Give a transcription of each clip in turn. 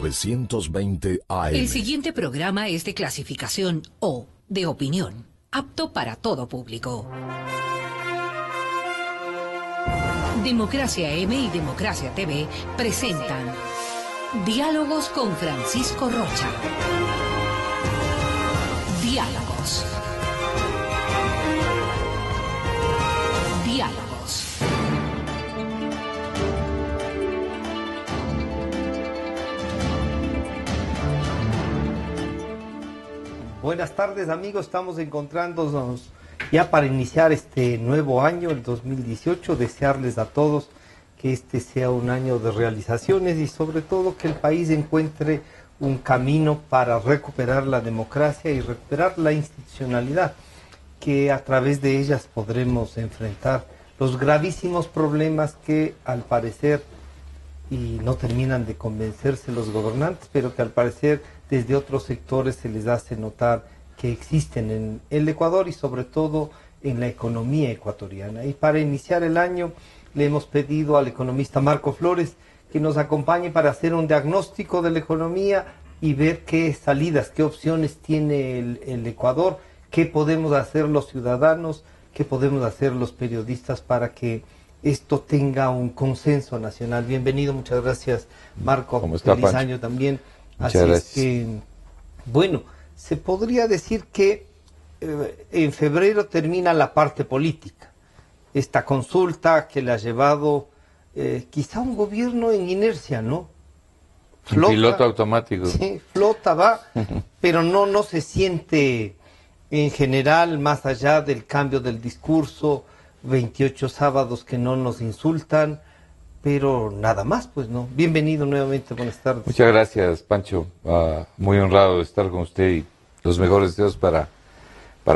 920 AM. El siguiente programa es de clasificación O, de opinión, apto para todo público. Democracia M y Democracia TV presentan Diálogos con Francisco Rocha. Diálogos. Diálogos. Buenas tardes, amigos, estamos encontrándonos ya para iniciar este nuevo año, el 2018, desearles a todos que este sea un año de realizaciones y sobre todo que el país encuentre un camino para recuperar la democracia y recuperar la institucionalidad, que a través de ellas podremos enfrentar los gravísimos problemas que al parecer, y no terminan de convencerse los gobernantes, pero que al parecer desde otros sectores se les hace notar que existen en el Ecuador y sobre todo en la economía ecuatoriana. Y para iniciar el año le hemos pedido al economista Marco Flores que nos acompañe para hacer un diagnóstico de la economía y ver qué salidas, qué opciones tiene el Ecuador, qué podemos hacer los ciudadanos, qué podemos hacer los periodistas para que esto tenga un consenso nacional. Bienvenido, muchas gracias, Marco. ¿Cómo está, Feliz Pancho? año también. Muchas Así gracias. es que, bueno, se podría decir que en febrero termina la parte política. Esta consulta que le ha llevado quizá un gobierno en inercia, ¿no? Un piloto automático. Sí, flota, va, pero no se siente en general, más allá del cambio del discurso, 28 sábados que no nos insultan, pero nada más, pues no. Bienvenido nuevamente, buenas tardes. Muchas gracias, Pancho. Muy honrado de estar con usted y los mejores deseos para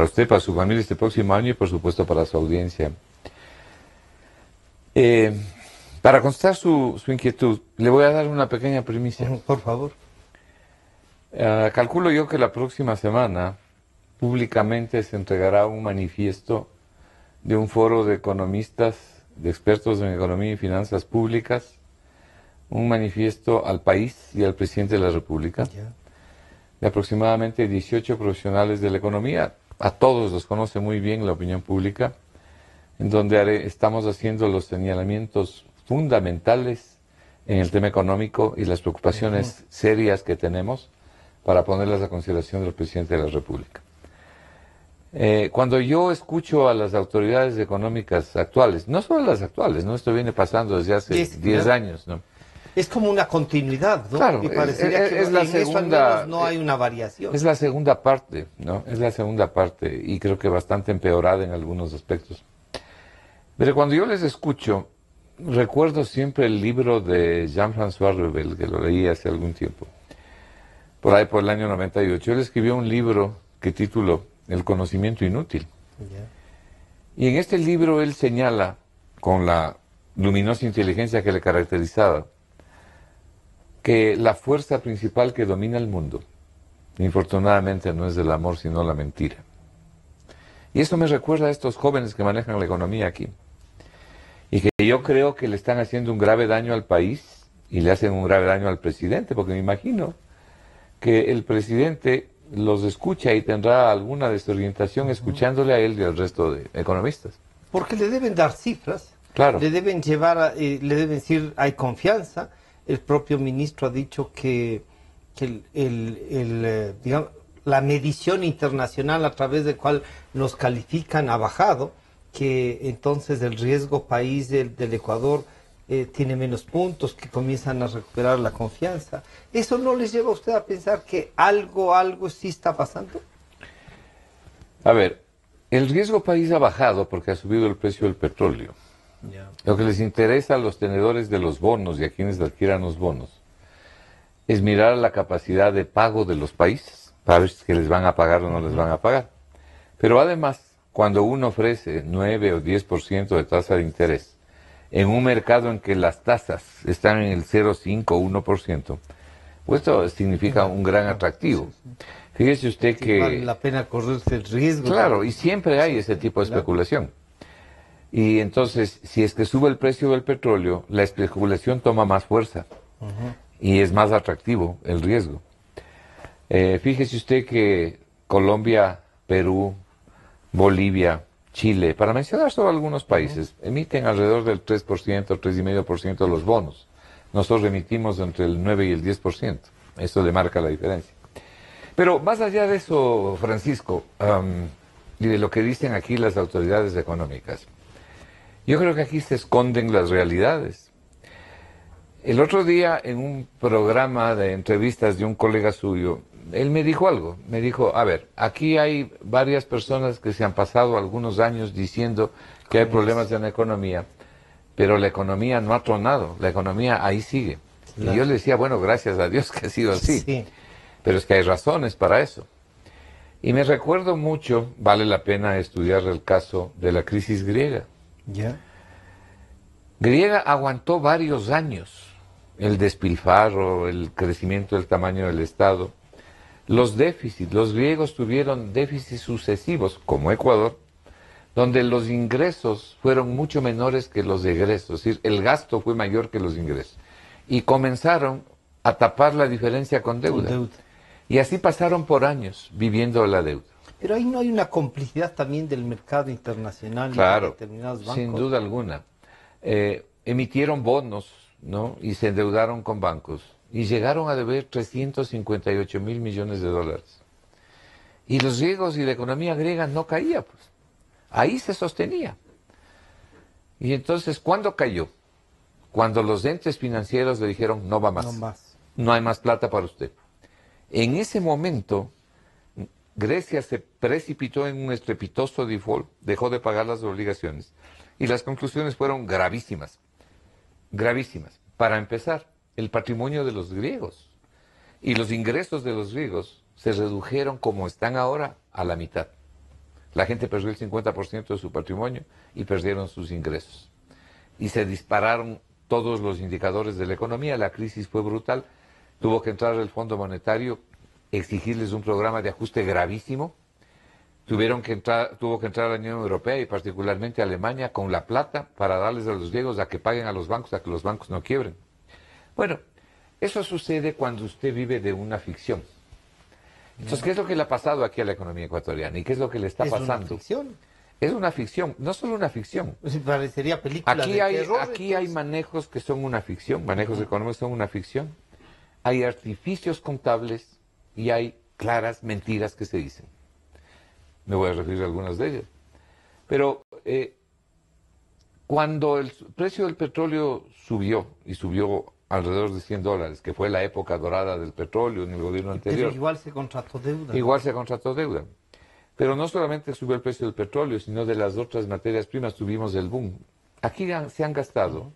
usted, para su familia este próximo año y por supuesto para su audiencia. Para contestar su inquietud, le voy a dar una pequeña primicia. Por favor. Calculo yo que la próxima semana públicamente se entregará un manifiesto de un foro de economistas, de expertos en economía y finanzas públicas, un manifiesto al país y al presidente de la República, de aproximadamente 18 profesionales de la economía. A todos los conoce muy bien la opinión pública, en donde estamos haciendo los señalamientos fundamentales en el tema económico y las preocupaciones serias que tenemos para ponerlas a consideración del presidente de la República. Cuando yo escucho a las autoridades económicas actuales, no solo las actuales, ¿no? Esto viene pasando desde hace 10 años, ¿no? Es como una continuidad, ¿no? Claro, y parecería que es la en eso al segunda, menos no hay una variación. Es la segunda parte, ¿no? Es la segunda parte y creo que bastante empeorada en algunos aspectos. Pero cuando yo les escucho, recuerdo siempre el libro de Jean-François Revel, que lo leí hace algún tiempo, por ahí por el año 98. Él escribió un libro que tituló El conocimiento inútil. Y en este libro él señala, con la luminosa inteligencia que le caracterizaba, que la fuerza principal que domina el mundo, infortunadamente, no es el amor, sino la mentira. Y esto me recuerda a estos jóvenes que manejan la economía aquí. Y que yo creo que le están haciendo un grave daño al país y le hacen un grave daño al presidente, porque me imagino que el presidente los escucha y tendrá alguna desorientación escuchándole a él y al resto de economistas. Porque le deben dar cifras, Claro. le deben llevar, le deben decir hay confianza. El propio ministro ha dicho que digamos, la medición internacional a través de cual nos califican ha bajado, que entonces el riesgo país del Ecuador tiene menos puntos, que comienzan a recuperar la confianza. ¿Eso no les lleva a usted a pensar que algo sí está pasando? A ver, el riesgo país ha bajado porque ha subido el precio del petróleo. Lo que les interesa a los tenedores de los bonos y a quienes adquieran los bonos es mirar la capacidad de pago de los países para ver si les van a pagar o no les van a pagar. Pero además, cuando uno ofrece 9 o 10% de tasa de interés en un mercado en que las tasas están en el 0,5 o 1%, pues esto significa un gran atractivo. Fíjese usted que vale la pena correrse el riesgo. Claro, y siempre hay ese tipo de especulación. Y entonces, si es que sube el precio del petróleo, la especulación toma más fuerza. y es más atractivo el riesgo. Fíjese usted que Colombia, Perú, Bolivia, Chile, para mencionar solo algunos países, emiten alrededor del 3%, 3,5% de los bonos. Nosotros emitimos entre el 9 y el 10%. Eso le marca la diferencia. Pero más allá de eso, Francisco, y de lo que dicen aquí las autoridades económicas, yo creo que aquí se esconden las realidades. El otro día, en un programa de entrevistas de un colega suyo, él me dijo algo. Me dijo, a ver, aquí hay varias personas que se han pasado algunos años diciendo que hay problemas en la economía, pero la economía no ha tronado, la economía ahí sigue. Claro. Y yo le decía, bueno, gracias a Dios que ha sido así. Sí. Pero es que hay razones para eso. Y me recuerdo mucho, vale la pena estudiar el caso de la crisis griega. ¿Ya? Griega aguantó varios años el despilfarro, el crecimiento del tamaño del Estado. Los déficits, los griegos tuvieron déficits sucesivos, como Ecuador, donde los ingresos fueron mucho menores que los egresos, es decir, el gasto fue mayor que los ingresos. Y comenzaron a tapar la diferencia con deuda. Y así pasaron por años viviendo la deuda. Pero ahí no hay una complicidad también del mercado internacional. Claro, y de determinados bancos. Sin duda alguna. Emitieron bonos, ¿no? Y se endeudaron con bancos. Y llegaron a deber 358 mil millones de dólares. Y los griegos y la economía griega no caía, pues. Ahí se sostenía. Y entonces, ¿cuándo cayó? Cuando los entes financieros le dijeron, no va más. No más. No hay más plata para usted. En ese momento, Grecia se precipitó en un estrepitoso default, dejó de pagar las obligaciones. Y las conclusiones fueron gravísimas. Gravísimas. Para empezar, el patrimonio de los griegos y los ingresos de los griegos se redujeron como están ahora a la mitad. La gente perdió el 50% de su patrimonio y perdieron sus ingresos. Y se dispararon todos los indicadores de la economía, la crisis fue brutal. Tuvo que entrar el Fondo Monetario, exigirles un programa de ajuste gravísimo. Tuvo que entrar la Unión Europea y particularmente Alemania con la plata para darles a los griegos a que paguen a los bancos, a que los bancos no quiebren. Bueno, eso sucede cuando usted vive de una ficción. Entonces, ¿qué es lo que le ha pasado aquí a la economía ecuatoriana? ¿Y qué es lo que le está pasando? ¿Es una ficción? Es una ficción, no solo una ficción. Pues parecería película aquí de hay, terror. Aquí hay manejos que son una ficción, manejos económicos son una ficción. Hay artificios contables y hay claras mentiras que se dicen. Me voy a referir a algunas de ellas. Pero cuando el precio del petróleo subió, y subió alrededor de $100, que fue la época dorada del petróleo en el gobierno anterior. Pero igual se contrató deuda. Igual se contrató deuda. Pero no solamente subió el precio del petróleo, sino de las otras materias primas tuvimos el boom. Aquí se han gastado,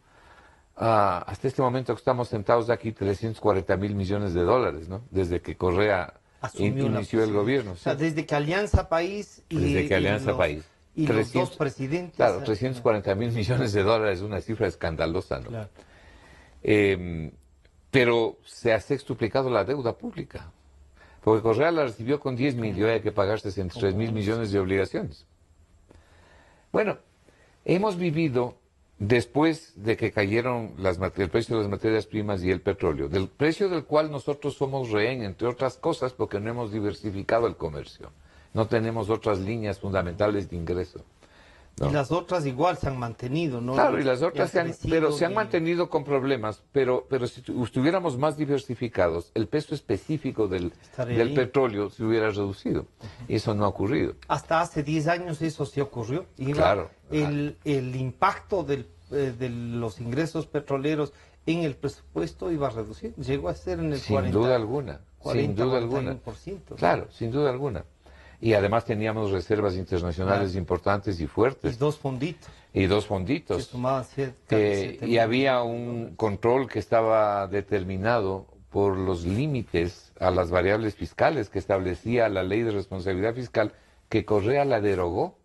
hasta este momento que estamos sentados aquí, 340 mil millones de dólares, ¿no? Desde que Correa inició el gobierno. O sea, desde que Alianza País y, y los dos presidentes. Claro, 340 mil millones de dólares es una cifra escandalosa, ¿no? Claro. Pero se ha sextuplicado la deuda pública. Porque Correa la recibió con 10 mil y hoy hay que pagar 63 mil millones de obligaciones. Bueno, hemos vivido, después de que cayeron el precio de las materias primas y el petróleo, del precio del cual nosotros somos rehén, entre otras cosas, porque no hemos diversificado el comercio. No tenemos otras líneas fundamentales de ingreso. ¿No? Y las otras igual se han mantenido, ¿no? Claro, y las otras se han mantenido con problemas, pero si estuviéramos más diversificados, el peso específico del petróleo se hubiera reducido. Y eso no ha ocurrido. Hasta hace 10 años eso sí ocurrió. Claro. El impacto de los ingresos petroleros en el presupuesto iba a reducir. Llegó a ser en el 40%. Sin duda alguna. 41%. Claro, sin duda alguna. Y además teníamos reservas internacionales importantes y fuertes. Y dos fonditos. Que sumaban cerca de 7 y había un control que estaba determinado por los límites a las variables fiscales que establecía la ley de responsabilidad fiscal, que Correa la derogó.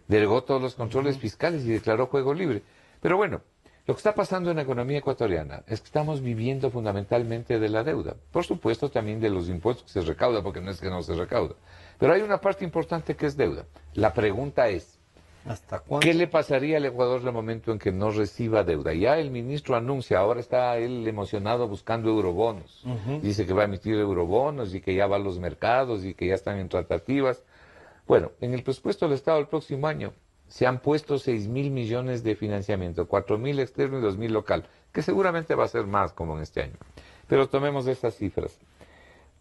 Derogó todos los controles fiscales y declaró juego libre. Pero bueno, lo que está pasando en la economía ecuatoriana es que estamos viviendo fundamentalmente de la deuda. Por supuesto también de los impuestos que se recauda, porque no es que no se recauda. Pero hay una parte importante que es deuda. La pregunta es, ¿Hasta cuándo? ¿Qué le pasaría al Ecuador en el momento en que no reciba deuda? Ya el ministro anuncia, ahora está él emocionado buscando eurobonos. Dice que va a emitir eurobonos y que ya va a los mercados y que ya están en tratativas. Bueno, en el presupuesto del Estado del próximo año se han puesto 6.000 millones de financiamiento, 4.000 externo y 2.000 local, que seguramente va a ser más como en este año. Pero tomemos estas cifras.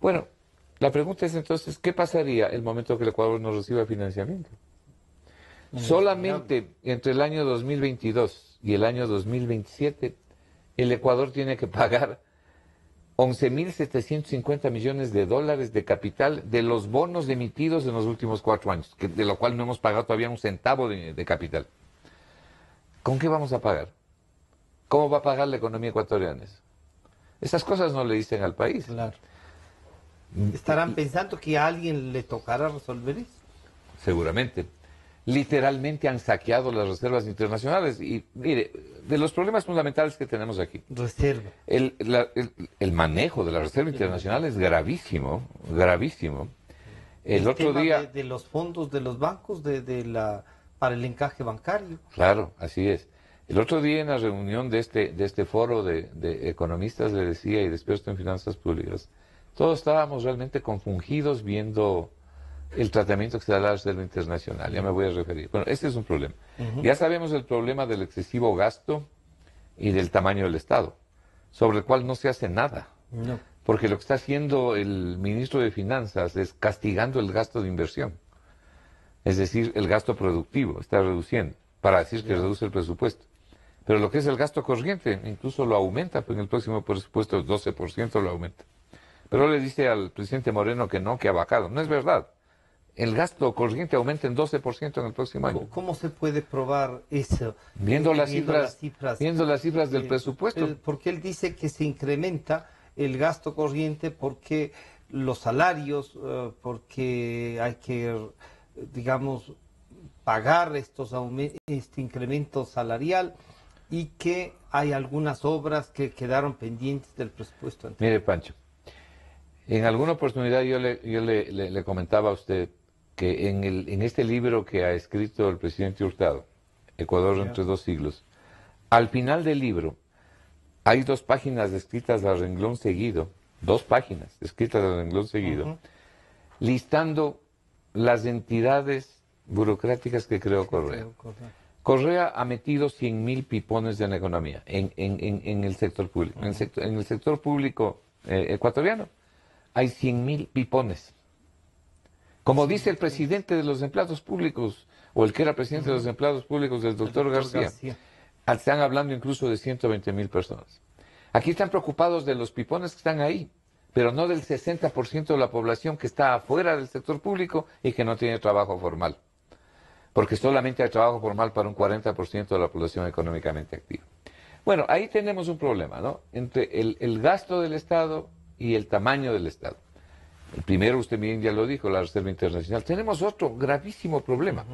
Bueno, la pregunta es entonces, ¿qué pasaría el momento que el Ecuador no reciba financiamiento? Solamente entre el año 2022 y el año 2027, el Ecuador tiene que pagar 11.750 millones de dólares de capital de los bonos emitidos en los últimos 4 años, de lo cual no hemos pagado todavía un centavo de capital. ¿Con qué vamos a pagar? ¿Cómo va a pagar la economía ecuatoriana eso? Esas cosas no le dicen al país. Claro. ¿Estarán pensando que a alguien le tocará resolver eso? Seguramente. Literalmente han saqueado las reservas internacionales. Y mire, de los problemas fundamentales que tenemos aquí, Reserva. el manejo de la reserva internacional es gravísimo, gravísimo. El otro tema día... de los fondos de los bancos para el encaje bancario. Claro, así es. El otro día en la reunión de este foro de economistas, le decía, y de expertos en finanzas públicas, todos estábamos realmente confundidos viendo el tratamiento que se da a la reserva internacional. Ya me voy a referir. Bueno, este es un problema. Ya sabemos el problema del excesivo gasto y del tamaño del Estado, sobre el cual no se hace nada. No. Porque lo que está haciendo el ministro de Finanzas es castigando el gasto de inversión. Es decir, el gasto productivo está reduciendo, para decir que reduce el presupuesto. Pero lo que es el gasto corriente, incluso lo aumenta, pues en el próximo presupuesto 12% lo aumenta. Pero le dice al presidente Moreno que no, que ha bajado. No es verdad. El gasto corriente aumenta en 12% en el próximo año. ¿Cómo se puede probar eso? Viendo las cifras del presupuesto. Porque él dice que se incrementa el gasto corriente porque los salarios, porque hay que, digamos, pagar este incremento salarial y que hay algunas obras que quedaron pendientes del presupuesto anterior. Mire, Pancho, en alguna oportunidad yo le comentaba a usted que en este libro que ha escrito el presidente Hurtado, Ecuador entre 2 siglos, al final del libro hay 2 páginas escritas a renglón seguido, 2 páginas escritas a renglón seguido, listando las entidades burocráticas que creó Correa. Correa ha metido 100.000 pipones en la economía, en el sector público. En el sector público ecuatoriano hay 100.000 pipones. Como dice el presidente de los empleados públicos, o el que era presidente de los empleados públicos, el doctor García, están hablando incluso de 120.000 personas. Aquí están preocupados de los pipones que están ahí, pero no del 60% de la población que está afuera del sector público y que no tiene trabajo formal. Porque solamente hay trabajo formal para un 40% de la población económicamente activa. Bueno, ahí tenemos un problema, ¿no? Entre el gasto del Estado y el tamaño del Estado. El primero, usted bien ya lo dijo, la Reserva Internacional. Tenemos otro gravísimo problema.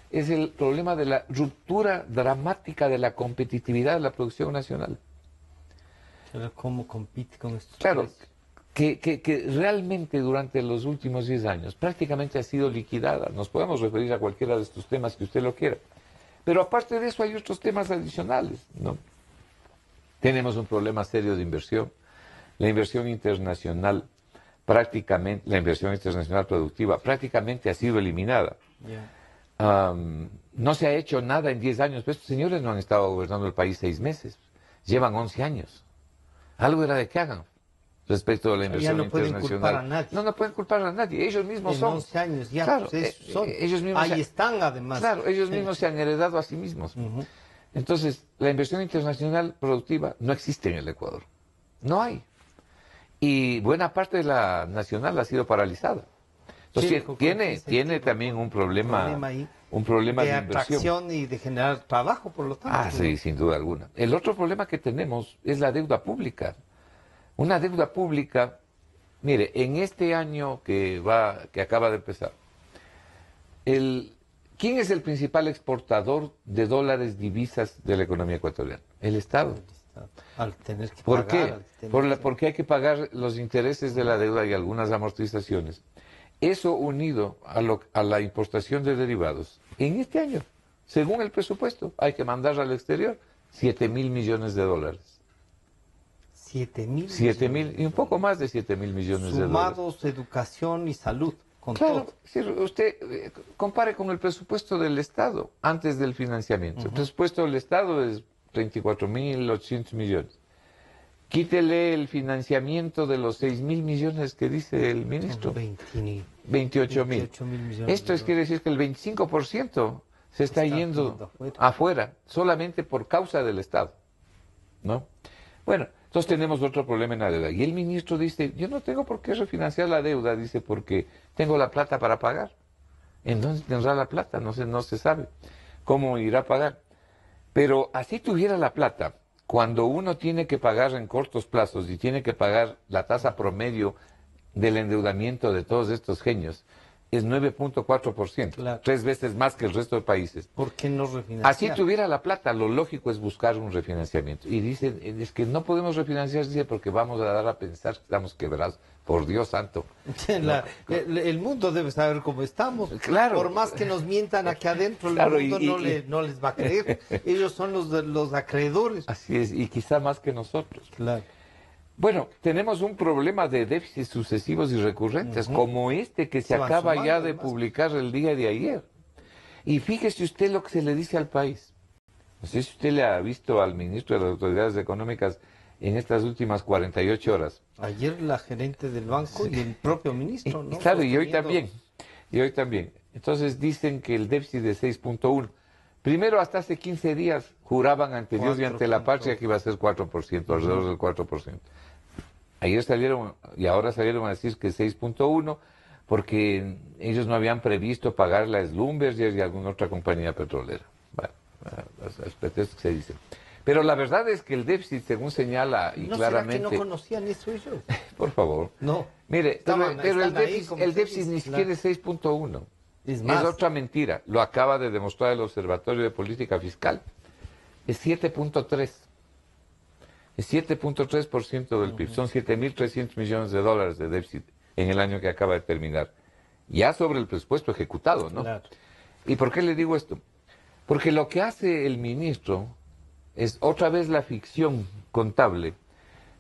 Es el problema de la ruptura dramática de la competitividad de la producción nacional. Pero ¿cómo compite con estos Claro, precios? que realmente durante los últimos 10 años prácticamente ha sido liquidada. Nos podemos referir a cualquiera de estos temas que usted lo quiera. Pero aparte de eso hay otros temas adicionales, ¿no? Tenemos un problema serio de inversión. La inversión internacional prácticamente, la inversión internacional productiva prácticamente ha sido eliminada. No se ha hecho nada en 10 años. Estos señores no han estado gobernando el país 6 meses. Llevan 11 años. Algo era de que hagan respecto a la inversión internacional. No pueden culpar a nadie. No pueden culpar a nadie. Ellos mismos en son. 11 años ya, Claro, pues son. Ellos mismos ahí están además. Claro, ellos mismos se han heredado a sí mismos. Entonces, la inversión internacional productiva no existe en el Ecuador. No hay. Y buena parte de la nacional ha sido paralizada. Entonces, tiene también un problema ahí, un problema de atracción inversión y de generar trabajo, por lo tanto. Sí, sin duda alguna. El otro problema que tenemos es la deuda pública. Una deuda pública, mire, en este año que acaba de empezar, ¿quién es el principal exportador de dólares, divisas de la economía ecuatoriana? El Estado. Al tener que ¿Por pagar, qué? Porque hay que pagar los intereses de la deuda y algunas amortizaciones. Eso unido a la importación de derivados, en este año según el presupuesto. Hay que mandar al exterior 7.000 millones de dólares. 7.000. 7.000 y un poco más de 7.000 millones de dólares. Sumados educación y salud, con Claro, todo. si usted compare con el presupuesto del Estado antes del financiamiento. El presupuesto del Estado es 34.800 millones. Quítele el financiamiento de los 6.000 millones que dice el ministro. 28.000. Esto quiere decir que el 25% se está yendo afuera, solamente por causa del Estado, ¿no? Bueno, entonces tenemos otro problema en la deuda. Y el ministro dice, yo no tengo por qué refinanciar la deuda, dice, porque tengo la plata para pagar. ¿En dónde tendrá la plata? No se sabe cómo irá a pagar. Pero así tuviera la plata, cuando uno tiene que pagar en cortos plazos y tiene que pagar la tasa promedio del endeudamiento de todos estos genios, es 9.4%, claro. 3 veces más que el resto de países. ¿Por qué no refinanciar? Así tuviera la plata, lo lógico es buscar un refinanciamiento. Y dicen, es que no podemos refinanciar, dice, porque vamos a dar a pensar que estamos quebrados. Por Dios santo. El mundo debe saber cómo estamos. Claro. Por más que nos mientan aquí adentro, Claro, el mundo no les va a creer. Ellos son los acreedores. Así es, y quizá más que nosotros. Claro. Bueno, tenemos un problema de déficits sucesivos y recurrentes, como este que se acaba ya de publicar el día de ayer. Y fíjese usted lo que se le dice al país. No sé si usted le ha visto al ministro de las Autoridades Económicas en estas últimas 48 horas. Ayer la gerente del banco y el propio ministro, ¿no? Claro, y hoy también. Y hoy también. Entonces dicen que el déficit de 6.1. Primero, hasta hace 15 días juraban ante Dios y ante la patria que iba a ser 4%, alrededor del 4%. Ayer salieron, y ahora salieron a decir que 6.1, porque ellos no habían previsto pagar la Schlumberger y alguna otra compañía petrolera. Bueno, los pretextos que se dicen. Pero la verdad es que el déficit, según señala y ¿No claramente... será que no conocían eso ellos? Por favor. No. Mire, pero el déficit ni siquiera es 6.1. Es otra mentira. Lo acaba de demostrar el Observatorio de Política Fiscal. Es 7.3. Es 7.3% del PIB. Son 7.300 millones de dólares de déficit en el año que acaba de terminar. Ya sobre el presupuesto ejecutado, ¿no? Claro. ¿Y por qué le digo esto? Porque lo que hace el ministro es otra vez la ficción contable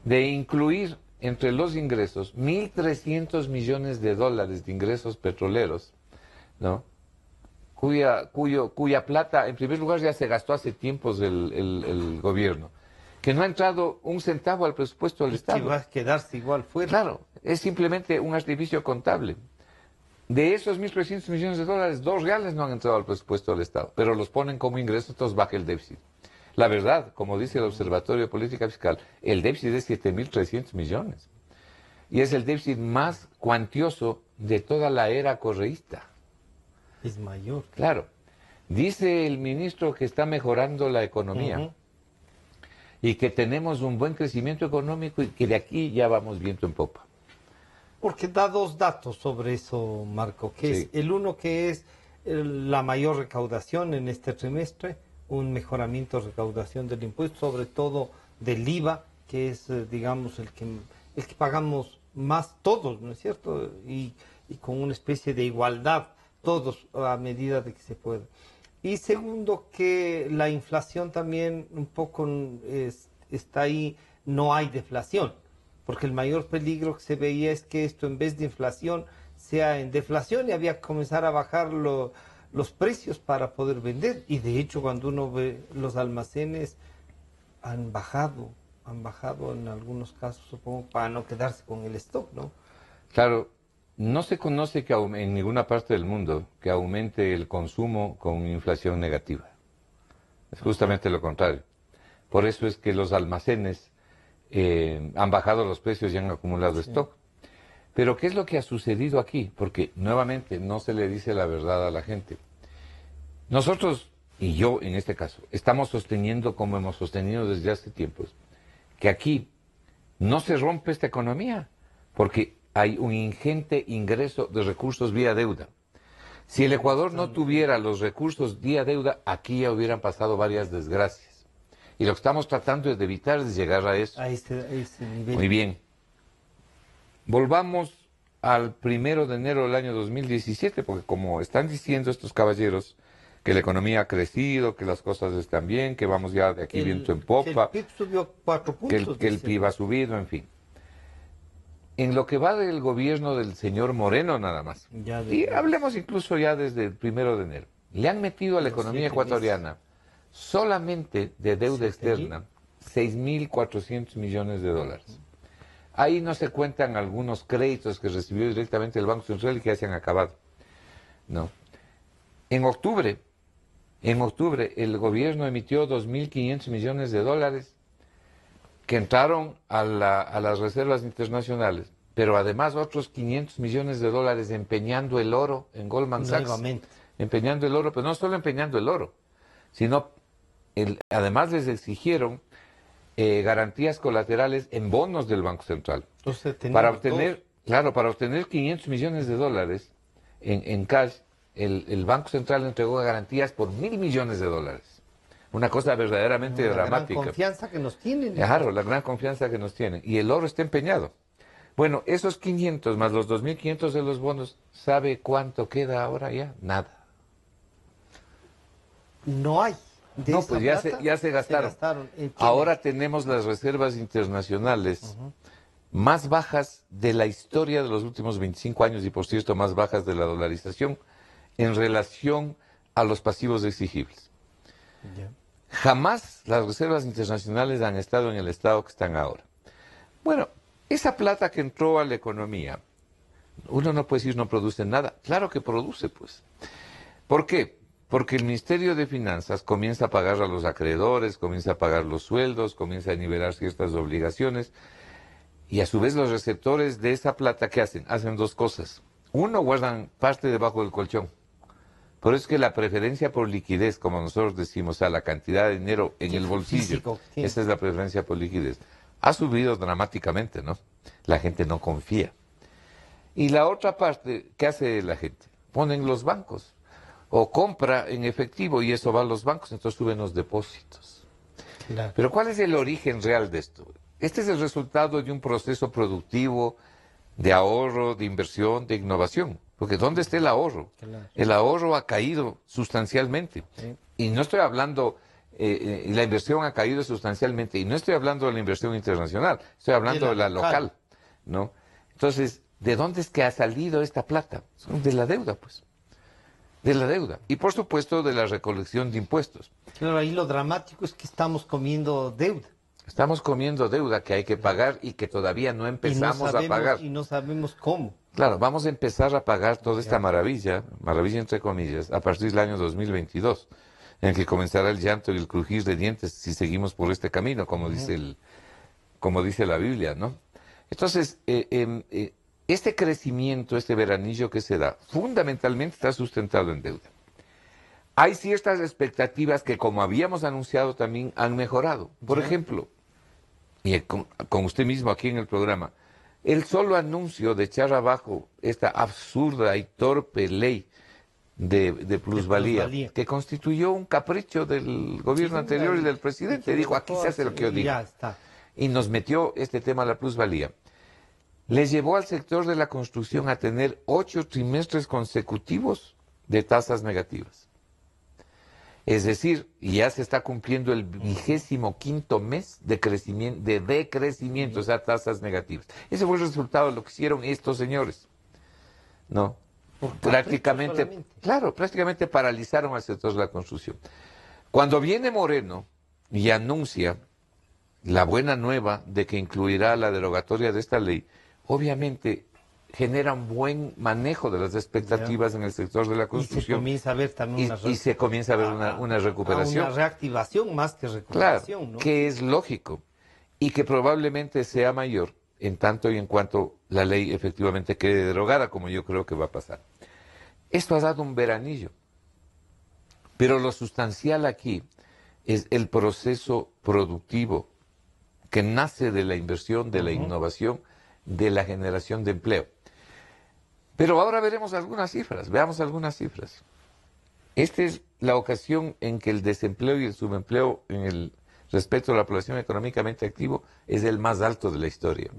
de incluir entre los ingresos 1.300 millones de dólares de ingresos petroleros, ¿no? Cuya plata, en primer lugar, ya se gastó hace tiempos el gobierno, que no ha entrado un centavo al presupuesto del Estado. Que va a quedarse igual fuera. Claro, es simplemente un artificio contable. De esos 1.300 millones de dólares, 2 reales no han entrado al presupuesto del Estado, pero los ponen como ingresos, entonces baja el déficit. La verdad, como dice el Observatorio de Política Fiscal, el déficit es 7.300 millones. Y es el déficit más cuantioso de toda la era correísta. Es mayor. Claro. Dice el ministro que está mejorando la economía y que tenemos un buen crecimiento económico y que de aquí ya vamos viento en popa. Porque da 2 datos sobre eso, Marco, que es el uno, que es la mayor recaudación en este trimestre, un mejoramiento de recaudación del impuesto, sobre todo del IVA, que es, digamos, el que pagamos más todos, ¿no es cierto? Y con una especie de igualdad, todos a medida de que se puede. Y segundo, que la inflación también un poco está ahí, no hay deflación, porque el mayor peligro que se veía es que esto, en vez de inflación, sea en deflación y había que comenzar a bajar los precios para poder vender. Y de hecho, cuando uno ve los almacenes, han bajado en algunos casos, supongo, para no quedarse con el stock, ¿no? Claro, no se conoce que en ninguna parte del mundo que aumente el consumo con inflación negativa. Es justamente lo contrario. Por eso es que los almacenes han bajado los precios y han acumulado stock. Pero ¿qué es lo que ha sucedido aquí? Porque nuevamente no se le dice la verdad a la gente. Nosotros, y yo en este caso, estamos sosteniendo, como hemos sostenido desde hace tiempos, que aquí no se rompe esta economía, porque hay un ingente ingreso de recursos vía deuda. Si el Ecuador no tuviera los recursos vía deuda, aquí ya hubieran pasado varias desgracias. Y lo que estamos tratando es de evitar es llegar a eso. A ese nivel. Muy bien. Volvamos al 1 de enero del año 2017, porque como están diciendo estos caballeros, que la economía ha crecido, que las cosas están bien, que vamos ya de aquí viento en popa, que el PIB subió 4 puntos. que el dice. PIB ha subido, en fin. En lo que va del gobierno del señor Moreno nada más. Ya de- Y hablemos incluso ya desde el 1 de enero. Le han metido a la Los economía 7 ecuatoriana solamente de deuda 7.000. externa 6.400 millones de dólares. Ahí no se cuentan algunos créditos que recibió directamente el Banco Central y que ya se han acabado. No. En octubre, el gobierno emitió 2.500 millones de dólares que entraron a las reservas internacionales, pero además otros 500 millones de dólares empeñando el oro en Goldman Sachs. Nuevamente. Empeñando el oro, pero no solo empeñando el oro, sino además les exigieron garantías colaterales en bonos del Banco Central. Entonces, Para tenemos obtener, claro, para obtener 500 millones de dólares en cash, el Banco Central entregó garantías por 1.000 millones de dólares. Una cosa verdaderamente la gran dramática. confianza que nos tienen. Claro, la gran confianza que nos tienen. Y el oro está empeñado. Bueno, esos 500 más los 2.500 de los bonos, ¿sabe cuánto queda ahora ya? Nada. No hay. De No, esa pues ya plata se gastaron. ¿En qué Ahora tenemos las reservas internacionales más bajas de la historia de los últimos 25 años y, por cierto, más bajas de la dolarización en relación a los pasivos exigibles. Ya. Jamás las reservas internacionales han estado en el estado que están ahora. Bueno, esa plata que entró a la economía, uno no puede decir no produce nada. Claro que produce, pues. ¿Por qué? Porque el Ministerio de Finanzas comienza a pagar a los acreedores, comienza a pagar los sueldos, comienza a nivelar ciertas obligaciones. Y a su vez los receptores de esa plata, ¿qué hacen? Hacen dos cosas. Uno, guardan parte debajo del colchón. Por eso es que la preferencia por liquidez, como nosotros decimos, o sea, la cantidad de dinero en el bolsillo, físico que tiene. esa es la preferencia por liquidez, ha subido dramáticamente, ¿no? La gente no confía. Y la otra parte, ¿qué hace la gente? Ponen los bancos, o compra en efectivo y eso va a los bancos, entonces suben los depósitos. Claro. Pero ¿cuál es el origen real de esto? Este es el resultado de un proceso productivo de ahorro, de inversión, de innovación. Porque ¿dónde está el ahorro? Claro. El ahorro ha caído sustancialmente. Sí. Y no estoy hablando, la inversión ha caído sustancialmente. Y no estoy hablando de la inversión internacional, estoy hablando de la local, ¿no? Entonces, ¿de dónde es que ha salido esta plata? De la deuda, pues. De la deuda. Y por supuesto de la recolección de impuestos. Claro, ahí lo dramático es que estamos comiendo deuda. Estamos comiendo deuda que hay que pagar y que todavía no Y no empezamos sabemos, a pagar. y no sabemos cómo. Claro, vamos a empezar a pagar toda esta maravilla entre comillas, a partir del año 2022, en que comenzará el llanto y el crujir de dientes si seguimos por este camino, como dice la Biblia, ¿no? Entonces, este crecimiento, este veranillo que se da, fundamentalmente está sustentado en deuda. Hay ciertas expectativas que, como habíamos anunciado, también han mejorado. Por ejemplo, y con usted mismo aquí en el programa, el solo anuncio de echar abajo esta absurda y torpe ley de plusvalía, que constituyó un capricho del gobierno anterior y del presidente. Dijo, aquí se hace lo que yo digo. Ya está. Y nos metió este tema de la plusvalía. Le llevó al sector de la construcción a tener 8 trimestres consecutivos de tasas negativas. Es decir, ya se está cumpliendo el 25º mes de decrecimiento, o sea, tasas negativas. Ese fue el resultado de lo que hicieron estos señores. ¿No? Prácticamente, claro, prácticamente paralizaron al sector de la construcción. Cuando viene Moreno y anuncia la buena nueva de que incluirá la derogatoria de esta ley, obviamente genera un buen manejo de las expectativas en el sector de la construcción. Y se comienza a ver también y se comienza a ver una recuperación. Una reactivación más que recuperación, claro, ¿no? Que es lógico y que probablemente sea mayor en tanto y en cuanto la ley efectivamente quede derogada, como yo creo que va a pasar. Esto ha dado un veranillo. Pero lo sustancial aquí es el proceso productivo que nace de la inversión, de la innovación, de la generación de empleo. Pero ahora veremos algunas cifras, veamos algunas cifras. Esta es la ocasión en que el desempleo y el subempleo en el respecto a la población económicamente activa es el más alto de la historia.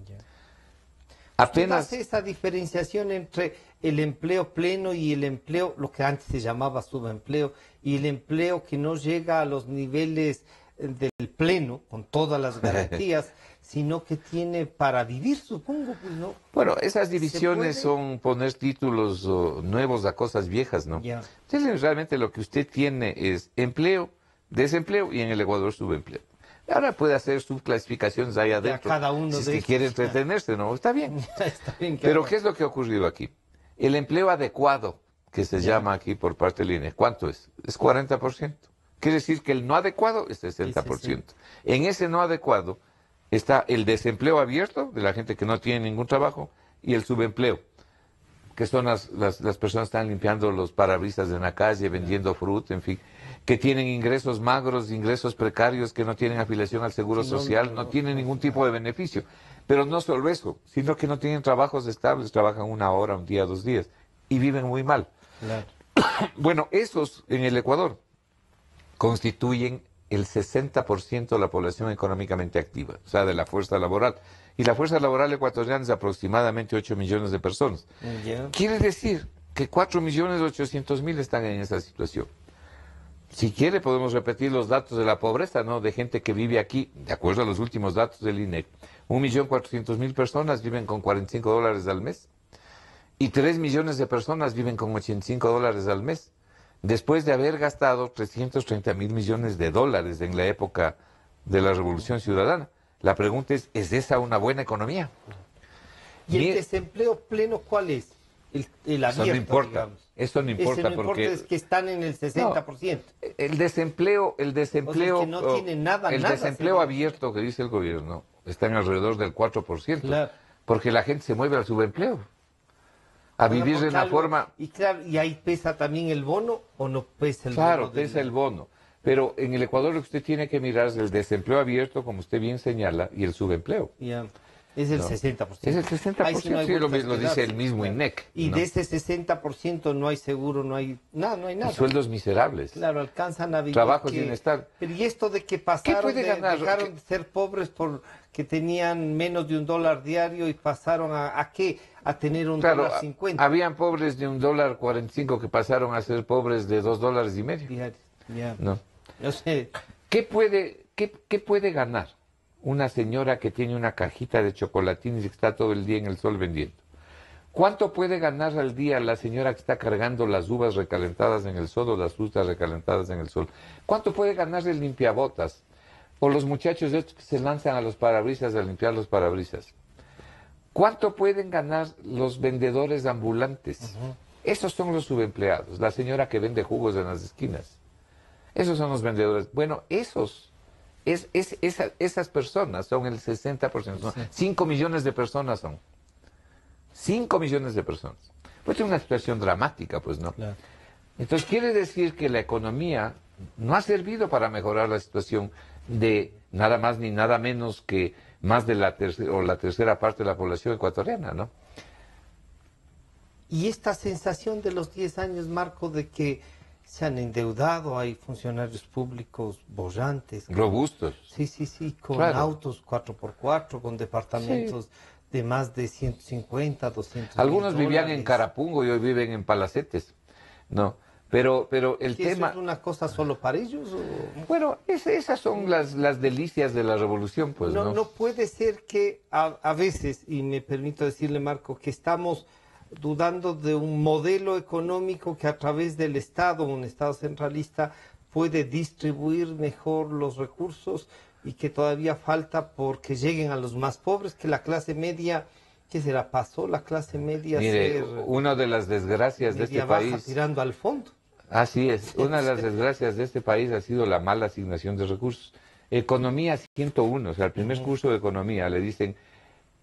Apenas... hace esa diferenciación entre el empleo pleno y el empleo, lo que antes se llamaba subempleo, y el empleo que no llega a los niveles del pleno, con todas las garantías, sino que tiene para vivir, supongo, pues, ¿no? Bueno, esas divisiones puede? son poner títulos nuevos a cosas viejas, ¿no? Ya. Entonces, realmente lo que usted tiene es empleo, desempleo y en el Ecuador subempleo. Ahora puede hacer subclasificaciones ahí adentro, cada uno si es de que esos, quiere ya. entretenerse, ¿no? Está bien. Está bien que Pero haga. ¿qué es lo que ha ocurrido aquí? El empleo adecuado, que se Ya. llama aquí por parte del INE, ¿cuánto es? Es 40%. Quiere decir que el no adecuado es 60%. En ese no adecuado está el desempleo abierto, de la gente que no tiene ningún trabajo, y el subempleo, que son las personas que están limpiando los parabrisas en la calle, vendiendo fruta, en fin, que tienen ingresos magros, ingresos precarios, que no tienen afiliación al Seguro Sí, no, Social, no tienen ningún tipo de beneficio. Pero no solo eso, sino que no tienen trabajos estables, trabajan una hora, un día, 2 días, y viven muy mal. Claro. Bueno, esos en el Ecuador constituyen el 60% de la población económicamente activa, o sea, de la fuerza laboral. Y la fuerza laboral ecuatoriana es de aproximadamente 8 millones de personas. Ya. Quiere decir que 4.800.000 están en esa situación. Si quiere, podemos repetir los datos de la pobreza, ¿no? De gente que vive aquí, de acuerdo a los últimos datos del INEC. 1.400.000 personas viven con $45 al mes. Y 3 millones de personas viven con $85 al mes. Después de haber gastado 330.000 millones de dólares en la época de la Revolución Ciudadana. La pregunta es esa una buena economía? ¿Y el Mire, desempleo pleno cuál es? El abierto, eso no importa. digamos. Eso no importa Ese no porque... importa, es que están en el 60%. El desempleo, O sea, que no tiene nada, el nada, desempleo señor. abierto que dice el gobierno está en alrededor del 4%, Claro. porque la gente se mueve al subempleo, a Bueno, vivir de porque una algo- forma... Y claro, ¿y ahí pesa también el bono o no pesa el Claro, bono? del- pesa el bono, pero en el Ecuador lo que usted tiene que mirar es el desempleo abierto, como usted bien señala, y el subempleo. Ya. Es el No. 60%. Es el 60%, Ahí sí no hay sí, lo vueltas que dice darse, el mismo claro. INEC, Y ¿no? de ese 60% no hay seguro, no hay nada, no hay Y nada. sueldos miserables. Claro, alcanzan a vivir. Trabajos inestables. Pero y esto de que pasaron puede ganar? dejaron de ser pobres porque tenían menos de $1 diario y pasaron ¿a qué? A tener un Claro, dólar 50 habían pobres de $1.45 que pasaron a ser pobres de $2.50. diarios. Ya. No. Yo sé. ¿Qué puede ganar una señora que tiene una cajita de chocolatines y que está todo el día en el sol vendiendo? ¿Cuánto puede ganar al día la señora que está cargando las uvas recalentadas en el sol o las frutas recalentadas en el sol? ¿Cuánto puede ganar el limpiabotas? O los muchachos estos que se lanzan a los parabrisas a limpiar los parabrisas. ¿Cuánto pueden ganar los vendedores ambulantes? Esos son los subempleados. La señora que vende jugos en las esquinas. Esos son los vendedores. Bueno, esas personas son el 60%. Son 5 millones de personas son. 5 millones de personas. Pues es una situación dramática, pues, ¿no? Claro. Entonces quiere decir que la economía no ha servido para mejorar la situación de nada más ni nada menos que más de la tercera parte de la población ecuatoriana, ¿no? Y esta sensación de los 10 años, Marco, de que se han endeudado, hay funcionarios públicos borrantes. Robustos. Sí, con Claro. autos 4x4, con departamentos de más de 150, 200 Algunos mil vivían en dólares. Carapungo y hoy viven en Palacetes, ¿no? Pero el ¿Que eso tema... es una cosa solo para ellos? Bueno, esas son las delicias de la revolución, pues, ¿no? No puede ser que a veces, y me permito decirle, Marco, que estamos dudando de un modelo económico que a través del Estado, un Estado centralista, puede distribuir mejor los recursos y que todavía falta porque lleguen a los más pobres, que la clase media, ¿qué será? Pasó la clase media a Mire, ser una de las desgracias de media este baja país... tirando al fondo. Así es, una de las desgracias de este país ha sido la mala asignación de recursos. Economía 101, o sea, el primer curso de economía le dicen,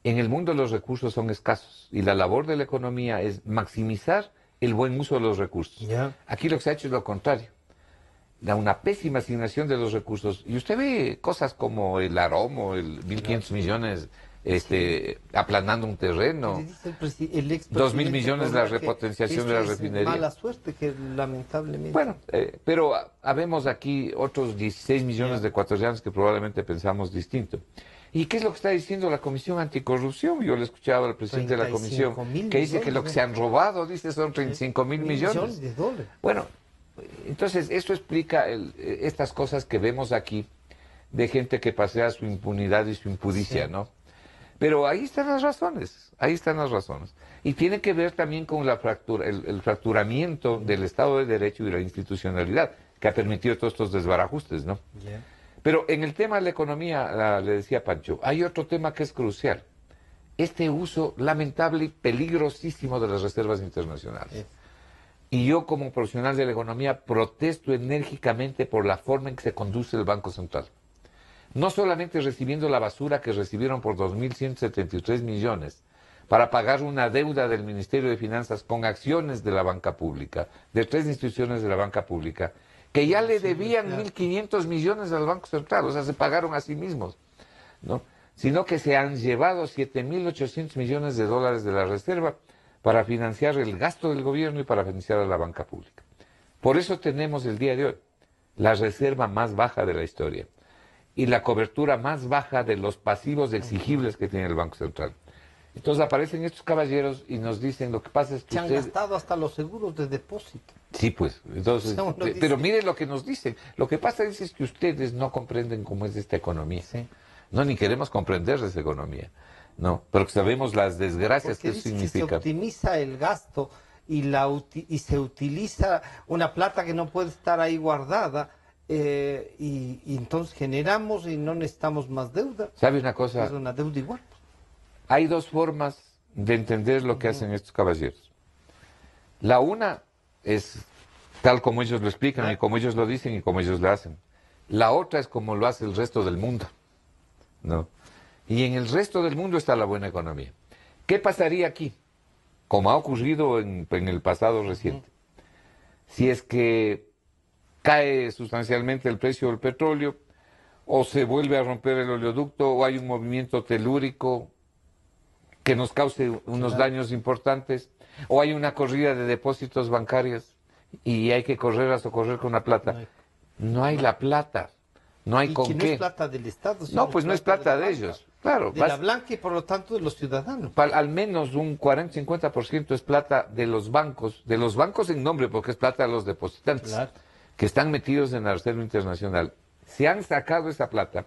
en el mundo los recursos son escasos y la labor de la economía es maximizar el buen uso de los recursos. Ya. Aquí lo que se ha hecho es lo contrario. Da una pésima asignación de los recursos. Y usted ve cosas como el Aromo, el 1.500 millones aplanando un terreno. Le dice el 2.000 millones la Correa que repotenciación de esto la es refinería. Mala suerte que lamentablemente. Bueno, pero habemos aquí otros 16 millones de ecuatorianos que probablemente pensamos distinto. ¿Y qué es lo que está diciendo la Comisión Anticorrupción? Yo le escuchaba al presidente de la Comisión que dice que lo que se han robado, dice, son 35.000 millones de dólares. Bueno, entonces esto explica estas cosas que vemos aquí de gente que pasea su impunidad y su impudicia, ¿no? Pero ahí están las razones, ahí están las razones. Y tiene que ver también con la fractura, el fracturamiento del Estado de Derecho y de la institucionalidad, que ha permitido todos estos desbarajustes, ¿no? Pero en el tema de la economía, le decía Pancho, hay otro tema que es crucial. Este uso lamentable y peligrosísimo de las reservas internacionales. Y yo, como profesional de la economía, protesto enérgicamente por la forma en que se conduce el Banco Central. No solamente recibiendo la basura que recibieron por 2.173 millones para pagar una deuda del Ministerio de Finanzas con acciones de la banca pública, de 3 instituciones de la banca pública, que ya le debían 1.500 millones al Banco Central, o sea, se pagaron a sí mismos, ¿no? Sino que se han llevado 7.800 millones de dólares de la reserva para financiar el gasto del gobierno y para financiar a la banca pública. Por eso tenemos el día de hoy la reserva más baja de la historia y la cobertura más baja de los pasivos exigibles que tiene el Banco Central. Entonces aparecen estos caballeros y nos dicen, lo que pasa es que se han gastado hasta los seguros de depósito. Sí, pues, entonces, pero miren lo que nos dicen. Lo que pasa es que ustedes no comprenden cómo es esta economía. Sí. No, ni queremos comprender esa economía. No, pero sabemos las desgracias que eso significa. Se optimiza el gasto y se utiliza una plata que no puede estar ahí guardada. Y entonces generamos y no necesitamos más deuda. ¿Sabe una cosa? Es una deuda igual. Hay dos formas de entender lo que hacen estos caballeros. La una es tal como ellos lo explican y como ellos lo dicen y como ellos lo hacen. La otra es como lo hace el resto del mundo, ¿no? Y en el resto del mundo está la buena economía. ¿Qué pasaría aquí? Como ha ocurrido en el pasado reciente. Si es que cae sustancialmente el precio del petróleo, o se vuelve a romper el oleoducto, o hay un movimiento telúrico que nos cause unos daños importantes, o hay una corrida de depósitos bancarios y hay que correr a socorrer con la plata. No hay la plata, no hay con qué. No es plata del Estado. No, pues no es plata de ellos. Claro, de la blanca y por lo tanto de los ciudadanos. Al menos un 40-50% es plata de los bancos en nombre, porque es plata de los depositantes, que están metidos en la Reserva Internacional. Se han sacado esa plata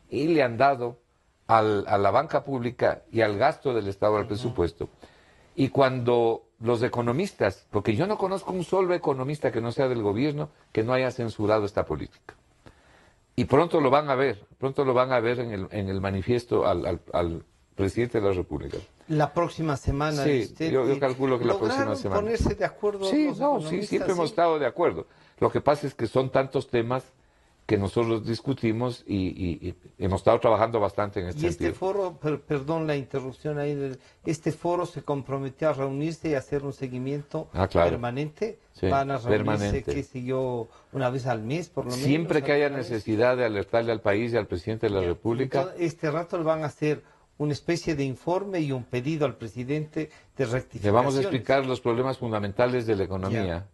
y le han dado a la banca pública y al gasto del Estado, al presupuesto. Y cuando los economistas, porque yo no conozco un solo economista que no sea del gobierno, que no haya censurado esta política. Y pronto lo van a ver en el manifiesto al presidente de la República. La próxima semana. Sí, yo calculo que la próxima semana. ¿Ponerse de acuerdo? Sí, sí, siempre hemos estado de acuerdo. Lo que pasa es que son tantos temas que nosotros discutimos y hemos estado trabajando bastante en este sentido. Y este foro, perdón la interrupción ahí, este foro se comprometió a reunirse y hacer un seguimiento permanente. Sí, van a reunirse, qué sé yo, una vez al mes por lo menos. Siempre que haya necesidad de alertarle al país y al presidente de la República. Entonces, este rato le van a hacer una especie de informe y un pedido al presidente de rectificación. Le vamos a explicar los problemas fundamentales de la economía.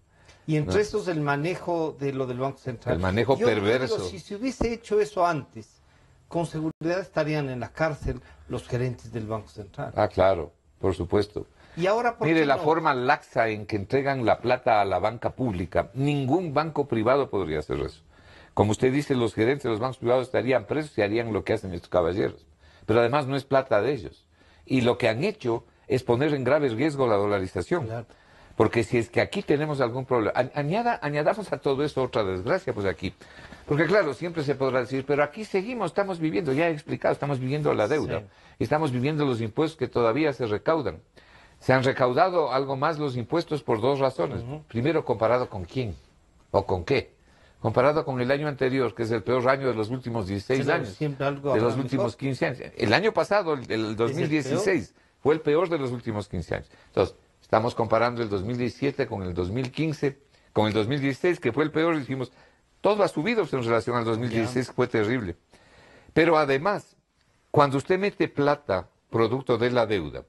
Y entre esos el manejo de lo del Banco Central. El manejo perverso. Digo, si se hubiese hecho eso antes, con seguridad estarían en la cárcel los gerentes del Banco Central. Ah, claro, por supuesto. Y ahora, mire, la forma laxa en que entregan la plata a la banca pública, ningún banco privado podría hacer eso. Como usted dice, los gerentes de los bancos privados estarían presos y harían lo que hacen estos caballeros. Pero además no es plata de ellos. Y lo que han hecho es poner en grave riesgo la dolarización. Claro. Porque si es que aquí tenemos algún problema, añadamos a todo eso otra desgracia, pues aquí. Porque claro, siempre se podrá decir, pero aquí seguimos, estamos viviendo, ya he explicado, estamos viviendo la deuda. Sí. Estamos viviendo los impuestos que todavía se recaudan. Se han recaudado algo más los impuestos por dos razones. Primero, ¿comparado con quién? ¿O con qué? Comparado con el año anterior, que es el peor año de los últimos 16 años. De los últimos 15 años. El año pasado, el 2016, fue el peor de los últimos 15 años. Entonces, estamos comparando el 2017 con el 2015, con el 2016, que fue el peor, y dijimos, todo ha subido en relación al 2016, fue terrible. Pero además, cuando usted mete plata, producto de la deuda,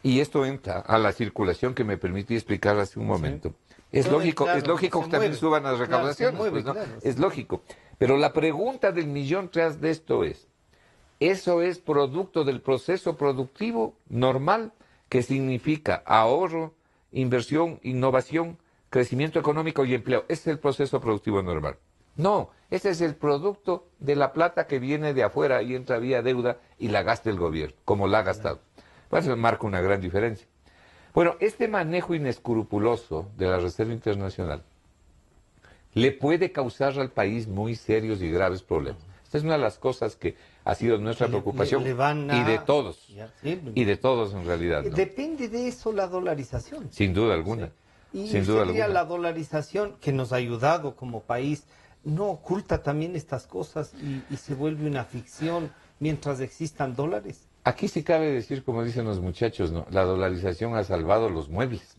y esto entra a la circulación que me permití explicar hace un momento, es lógico que también suban las recaudaciones, pues, ¿no? Es lógico. Pero la pregunta del millón tras de esto es, Eso es producto del proceso productivo normal que significa ahorro, inversión, innovación, crecimiento económico y empleo. Ese es el proceso productivo normal. No, ese es el producto de la plata que viene de afuera y entra vía deuda y la gasta el gobierno, como la ha gastado. Por eso marca una gran diferencia. Bueno, este manejo inescrupuloso de la Reserva Internacional le puede causar al país muy serios y graves problemas. Esta es una de las cosas que ha sido nuestra preocupación y de todos, y de todos en realidad, ¿no? Depende de eso la dolarización. Sin duda alguna. Sí. Y sin duda alguna. La dolarización que nos ha ayudado como país no oculta también estas cosas y se vuelve una ficción mientras existan dólares. Aquí sí cabe decir, como dicen los muchachos, ¿no? La dolarización ha salvado los muebles.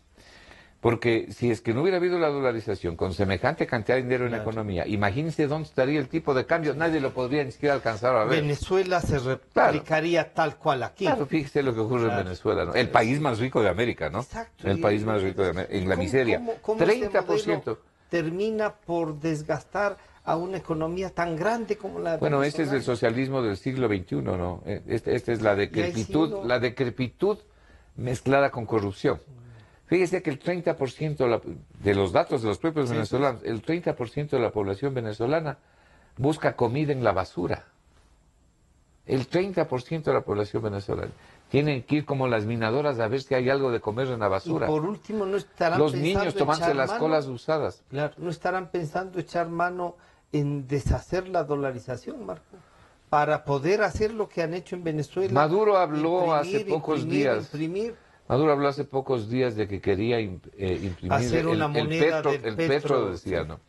Porque si es que no hubiera habido la dolarización con semejante cantidad de dinero en la economía, imagínense dónde estaría el tipo de cambio, nadie lo podría ni siquiera alcanzar a ver. Venezuela se replicaría tal cual aquí. Claro, fíjese lo que ocurre en Venezuela, ¿no? El país más rico de América, ¿no? Exacto. El país más rico de América, en la miseria. ¿Cómo 30%. Termina por desgastar a una economía tan grande como la Bueno, venezolana? este es el socialismo del siglo XXI, ¿no? Esta es la decrepitud mezclada con corrupción. Fíjese que el 30% de los datos de los propios venezolanos, el 30% de la población venezolana busca comida en la basura. El 30% de la población venezolana. Tienen que ir como las minadoras a ver si hay algo de comer en la basura. Y por último, no estarán los pensando niños tomándose las colas usadas. Claro, no estarán pensando echar mano en deshacer la dolarización, Marco, para poder hacer lo que han hecho en Venezuela. Maduro habló hace pocos días. Maduro habló hace pocos días de que quería imprimir hacer una moneda el petro, decía, ¿no?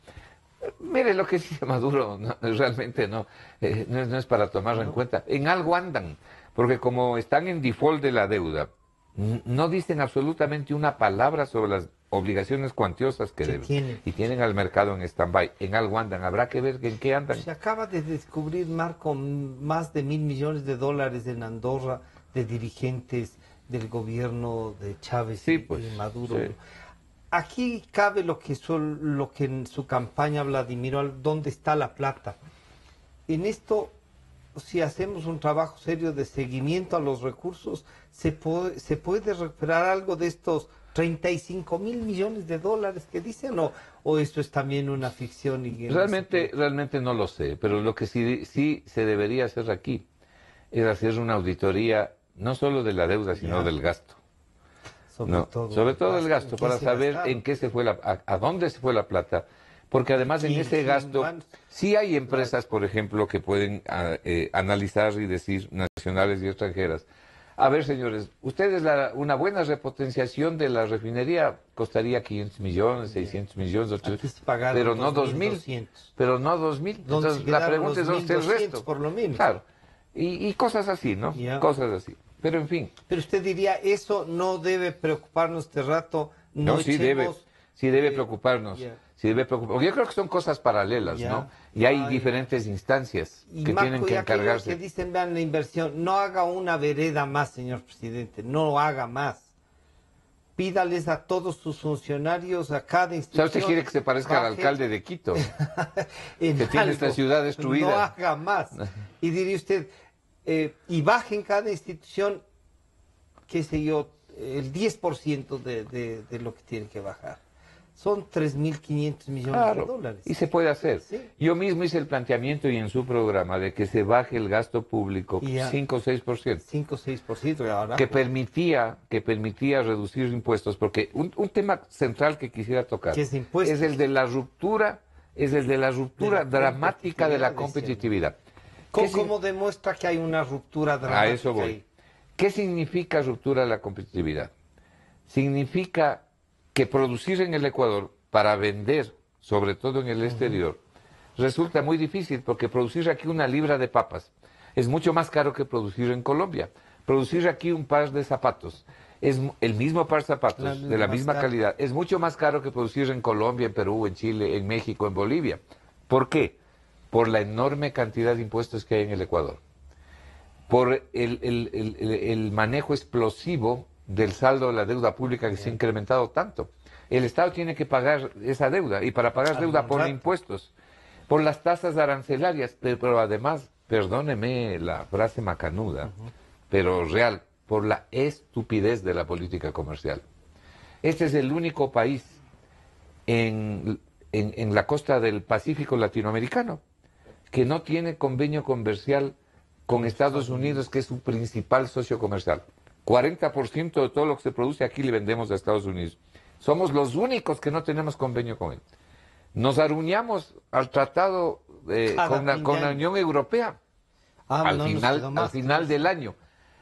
Mire lo que dice Maduro, realmente no es para tomarlo en cuenta. En algo andan, porque como están en default de la deuda, no dicen absolutamente una palabra sobre las obligaciones cuantiosas que deben. Y tienen al mercado en stand-by. En algo andan, habrá que ver en qué andan. Se acaba de descubrir, Marco, más de $1.000 millones en Andorra de dirigentes del gobierno de Chávez y Maduro. Sí. Aquí cabe lo que en su campaña Vladimir, ¿dónde está la plata? En esto, si hacemos un trabajo serio de seguimiento a los recursos, se puede recuperar algo de estos $35.000 millones que dicen, o esto es también una ficción. Y realmente no lo sé, pero lo que sí se debería hacer aquí es hacer una auditoría no solo de la deuda, sino del gasto. Sobre todo el gasto, para saber en qué se fue a dónde se fue la plata. Porque además en ese gasto, sí hay empresas, por ejemplo, que pueden analizar y decir, nacionales y extranjeras, a ver, señores, ustedes una buena repotenciación de la refinería costaría 500 millones, 600 millones, 800, pero no 2.000. Pero no 2.000. Entonces la pregunta es, ¿dónde está el resto? Por lo menos. Claro. Y cosas así, ¿no? Cosas así. Pero en fin. Pero usted diría, eso no debe preocuparnos este rato. No, sí debe preocuparnos. Sí debe preocuparnos. Yo creo que son cosas paralelas, ¿no? Y hay diferentes instancias que tienen que encargarse. Que dicen, vean la inversión, no haga una vereda más, señor presidente, no haga más. Pídales a todos sus funcionarios, a cada institución. O sea, usted quiere que se parezca al alcalde de Quito, que tiene esta ciudad destruida. No haga más. Y diría usted, y baje en cada institución, qué sé yo, el 10% de lo que tiene que bajar. Son 3.500 millones de dólares. Y se puede hacer. Sí. Yo mismo hice el planteamiento y en su programa de que se baje el gasto público 5 o 6%. 5 o 6%. Ahora, que permitía reducir impuestos, porque un tema central que quisiera tocar es el de la ruptura, dramática de la competitividad. ¿Cómo demuestra que hay una ruptura dramática? A eso voy. ¿Qué significa ruptura de la competitividad? Significa que producir en el Ecuador para vender, sobre todo en el exterior, resulta muy difícil, porque producir aquí una libra de papas es mucho más caro que producir en Colombia. Producir aquí un par de zapatos, es el mismo par de zapatos, de la misma calidad, es mucho más caro que producir en Colombia, en Perú, en Chile, en México, en Bolivia. ¿Por qué? Por la enorme cantidad de impuestos que hay en el Ecuador. Por el manejo explosivo del saldo de la deuda pública que se ha incrementado tanto. El Estado tiene que pagar esa deuda, y para pagar deuda pone impuestos. Por las tasas arancelarias, pero además perdóneme la frase macanuda, pero real, por la estupidez de la política comercial. Este es el único país en la costa del Pacífico latinoamericano que no tiene convenio comercial con Estados Unidos, que es su principal socio comercial. 40% de todo lo que se produce aquí le vendemos a Estados Unidos. Somos los únicos que no tenemos convenio con él. Nos arruñamos al tratado con la Unión Europea al final del año.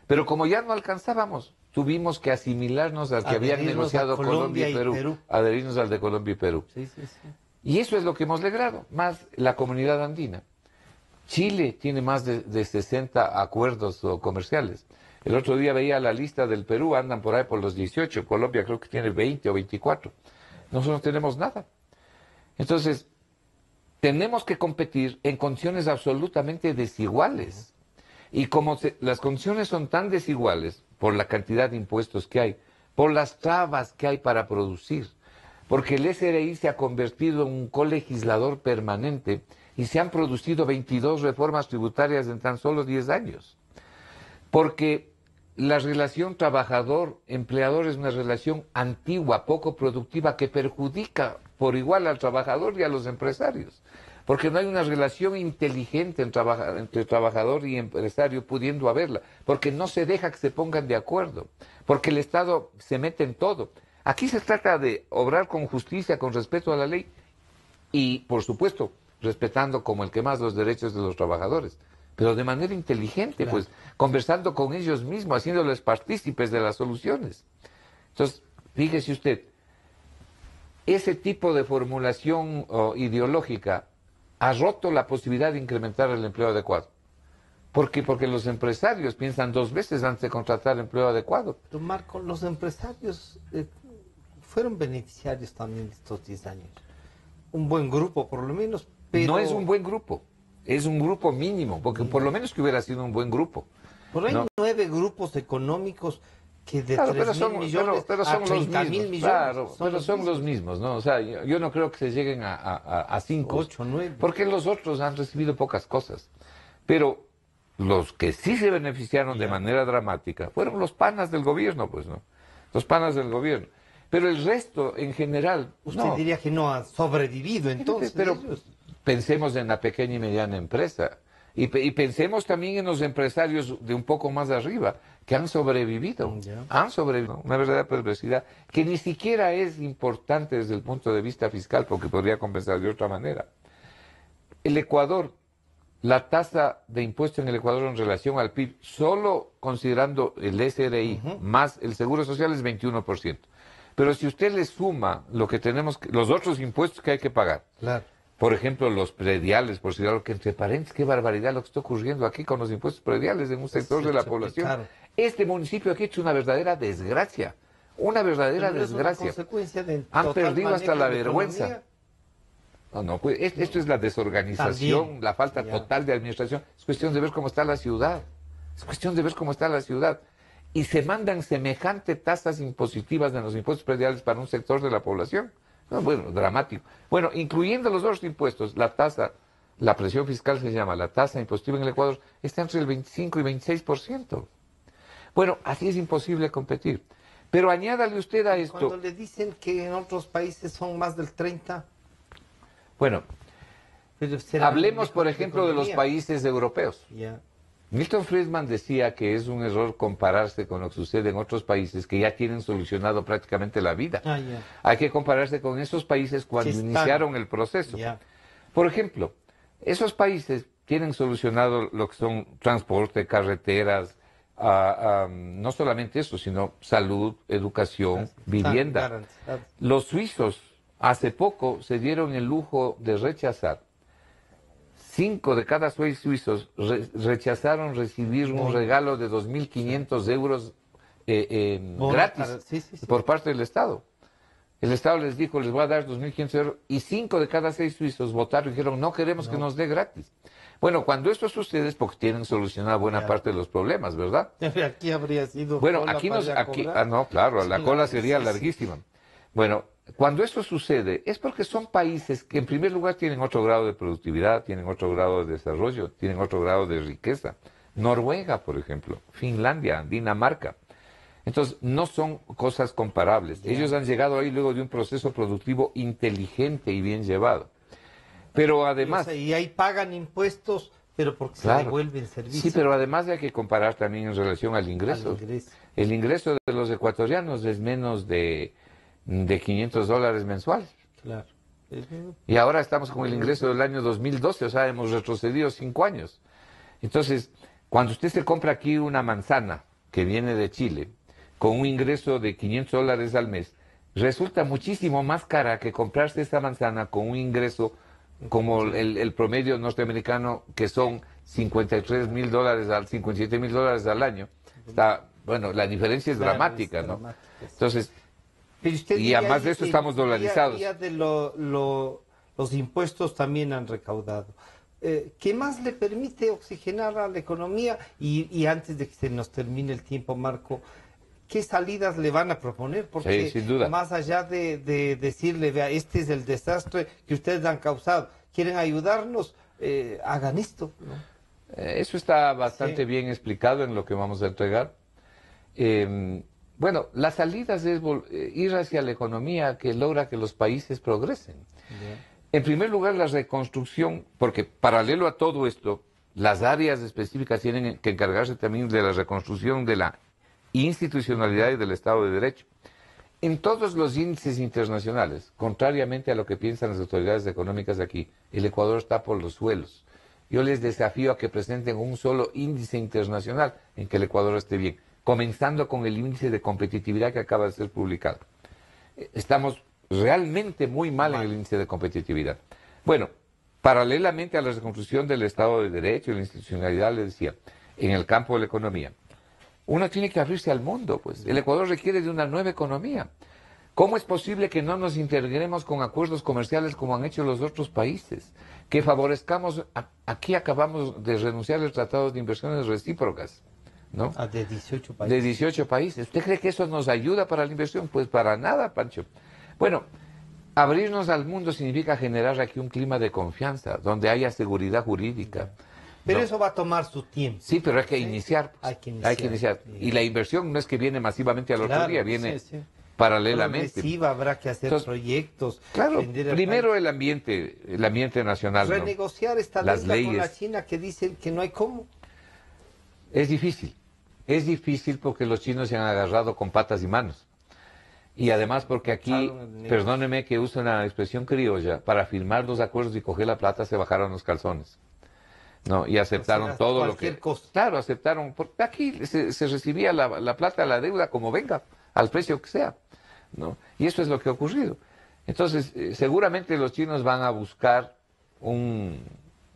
Pero como ya no alcanzábamos, tuvimos que asimilarnos al que habían negociado Colombia y Perú, adherirnos al de Colombia y Perú. Sí, sí, sí. Y eso es lo que hemos logrado, más la comunidad andina. Chile tiene más de 60 acuerdos comerciales. El otro día veía la lista del Perú, andan por ahí por los 18, Colombia creo que tiene 20 o 24. Nosotros no tenemos nada. Entonces, tenemos que competir en condiciones absolutamente desiguales. Y como las condiciones son tan desiguales, por la cantidad de impuestos que hay, por las trabas que hay para producir, porque el SRI se ha convertido en un colegislador permanente y se han producido 22 reformas tributarias en tan solo 10 años. Porque la relación trabajador-empleador es una relación antigua, poco productiva, que perjudica por igual al trabajador y a los empresarios. Porque no hay una relación inteligente entre trabajador y empresario pudiendo haberla. Porque no se deja que se pongan de acuerdo. Porque el Estado se mete en todo. Aquí se trata de obrar con justicia, con respeto a la ley y, por supuesto, respetando como el que más los derechos de los trabajadores. Pero de manera inteligente, pues, conversando con ellos mismos, haciéndoles partícipes de las soluciones. Entonces, fíjese usted, ese tipo de formulación ideológica ha roto la posibilidad de incrementar el empleo adecuado. ¿Por qué? Porque los empresarios piensan 2 veces antes de contratar empleo adecuado. Pero Marco, los empresarios fueron beneficiarios también de estos 10 años. Un buen grupo, por lo menos, pero... No es un buen grupo, es un grupo mínimo, porque por lo menos que hubiera sido un buen grupo. Pero hay 9 grupos económicos que de 3.000 millones a 30.000 millones. Claro, pero son los mismos, ¿no? O sea, yo no creo que se lleguen a 5. 8, 9. Porque los otros han recibido pocas cosas. Pero los que sí se beneficiaron de manera dramática fueron los panas del gobierno, pues, ¿no? Los panas del gobierno. Pero el resto, en general... Usted diría que no han sobrevivido, entonces. Pero pensemos en la pequeña y mediana empresa. Y pensemos también en los empresarios de un poco más arriba, que han sobrevivido. Han sobrevivido. Una verdadera perversidad, que ni siquiera es importante desde el punto de vista fiscal, porque podría compensar de otra manera. El Ecuador, la tasa de impuesto en el Ecuador en relación al PIB, solo considerando el SRI más el Seguro Social, es 21%. Pero si usted le suma lo que tenemos, los otros impuestos que hay que pagar, claro. Por ejemplo, los prediales, por decir algo, que entre paréntesis, qué barbaridad lo que está ocurriendo aquí con los impuestos prediales en un sector de la población. Claro. Este municipio aquí ha hecho una verdadera desgracia, una verdadera desgracia. Han perdido hasta la vergüenza. No, pues esto es la desorganización, también, la falta total de administración. Es cuestión de ver cómo está la ciudad. Es cuestión de ver cómo está la ciudad. Y se mandan semejante tasas impositivas de los impuestos prediales para un sector de la población. No, bueno, dramático. Bueno, incluyendo los otros impuestos, la tasa, la presión fiscal se llama, la tasa impositiva en el Ecuador está entre el 25 y 26%. Bueno, así es imposible competir. Pero añádale usted a esto... Cuando le dicen que en otros países son más del 30%. Bueno, hablemos, por ejemplo, de los países europeos. Milton Friedman decía que es un error compararse con lo que sucede en otros países que ya tienen solucionado prácticamente la vida. Hay que compararse con esos países cuando iniciaron el proceso. Por ejemplo, esos países tienen solucionado lo que son transporte, carreteras, no solamente eso, sino salud, educación, vivienda. Los suizos hace poco se dieron el lujo de rechazar. 5 de cada 6 suizos rechazaron recibir un regalo de 2.500 euros gratis por parte del Estado. El Estado les dijo, les voy a dar 2.500 euros, y 5 de cada 6 suizos votaron y dijeron, no queremos que nos dé gratis. Bueno, cuando esto sucede es porque tienen solucionada buena parte de los problemas, ¿verdad? Aquí habría sido... Bueno, no, claro, la cola sería larguísima. Bueno, cuando esto sucede es porque son países que en primer lugar tienen otro grado de productividad, tienen otro grado de desarrollo, tienen otro grado de riqueza. Noruega, por ejemplo, Finlandia, Dinamarca. Entonces, no son cosas comparables. Ellos han llegado ahí luego de un proceso productivo inteligente y bien llevado. Pero además... Y ahí pagan impuestos, pero porque se devuelven servicios. Sí, pero además hay que comparar también en relación al ingreso. El ingreso de los ecuatorianos es menos de $500 mensuales. Claro. Y ahora estamos con el ingreso del año 2012, o sea, hemos retrocedido 5 años. Entonces, cuando usted se compra aquí una manzana que viene de Chile, con un ingreso de $500 al mes, resulta muchísimo más cara que comprarse esa manzana con un ingreso como el promedio norteamericano, que son $53,000 $57,000 al año. Está, bueno, la diferencia es dramática, ¿no? Entonces, y además de eso estamos dolarizados. De los impuestos también han recaudado. ¿Qué más le permite oxigenar a la economía? Y antes de que se nos termine el tiempo, Marco, ¿qué salidas le van a proponer? Porque sin duda. Más allá de decirle, vea, este es el desastre que ustedes han causado, quieren ayudarnos, hagan esto, ¿no? Eso está bastante bien explicado en lo que vamos a entregar. Bueno, la salida es ir hacia la economía que logra que los países progresen. En primer lugar, la reconstrucción, porque paralelo a todo esto, las áreas específicas tienen que encargarse también de la reconstrucción de la institucionalidad y del Estado de Derecho. En todos los índices internacionales, contrariamente a lo que piensan las autoridades económicas aquí, el Ecuador está por los suelos. Yo les desafío a que presenten un solo índice internacional en que el Ecuador esté bien, comenzando con el índice de competitividad que acaba de ser publicado. Estamos realmente muy mal en el índice de competitividad. Bueno, paralelamente a la reconstrucción del Estado de Derecho y la institucionalidad, les decía, en el campo de la economía, uno tiene que abrirse al mundo, pues. El Ecuador requiere de una nueva economía. ¿Cómo es posible que no nos integremos con acuerdos comerciales como han hecho los otros países? Que favorezcamos, aquí acabamos de renunciar al Tratado de Inversiones Recíprocas, ¿no? De 18 países. De 18 países. ¿Usted cree que eso nos ayuda para la inversión? Pues para nada, Pancho. Bueno, abrirnos al mundo significa generar aquí un clima de confianza, donde haya seguridad jurídica. Pero ¿no? Eso va a tomar su tiempo. Sí, pero hay que iniciar. Pues. Hay que iniciar. Y la inversión no es que viene masivamente al otro día, viene paralelamente. Progresiva, habrá que hacer proyectos. Claro, primero el ambiente nacional. Renegociar esta deuda con la China que dicen que no hay cómo. Es difícil porque los chinos se han agarrado con patas y manos. Y además porque aquí, perdóneme que use una expresión criolla, para firmar los acuerdos y coger la plata se bajaron los calzones. No, y aceptaron todo lo que... Cosa. Claro, aceptaron. Porque aquí se recibía la plata, la deuda, como venga, al precio que sea, ¿no? Y eso es lo que ha ocurrido. Entonces, seguramente los chinos van a buscar un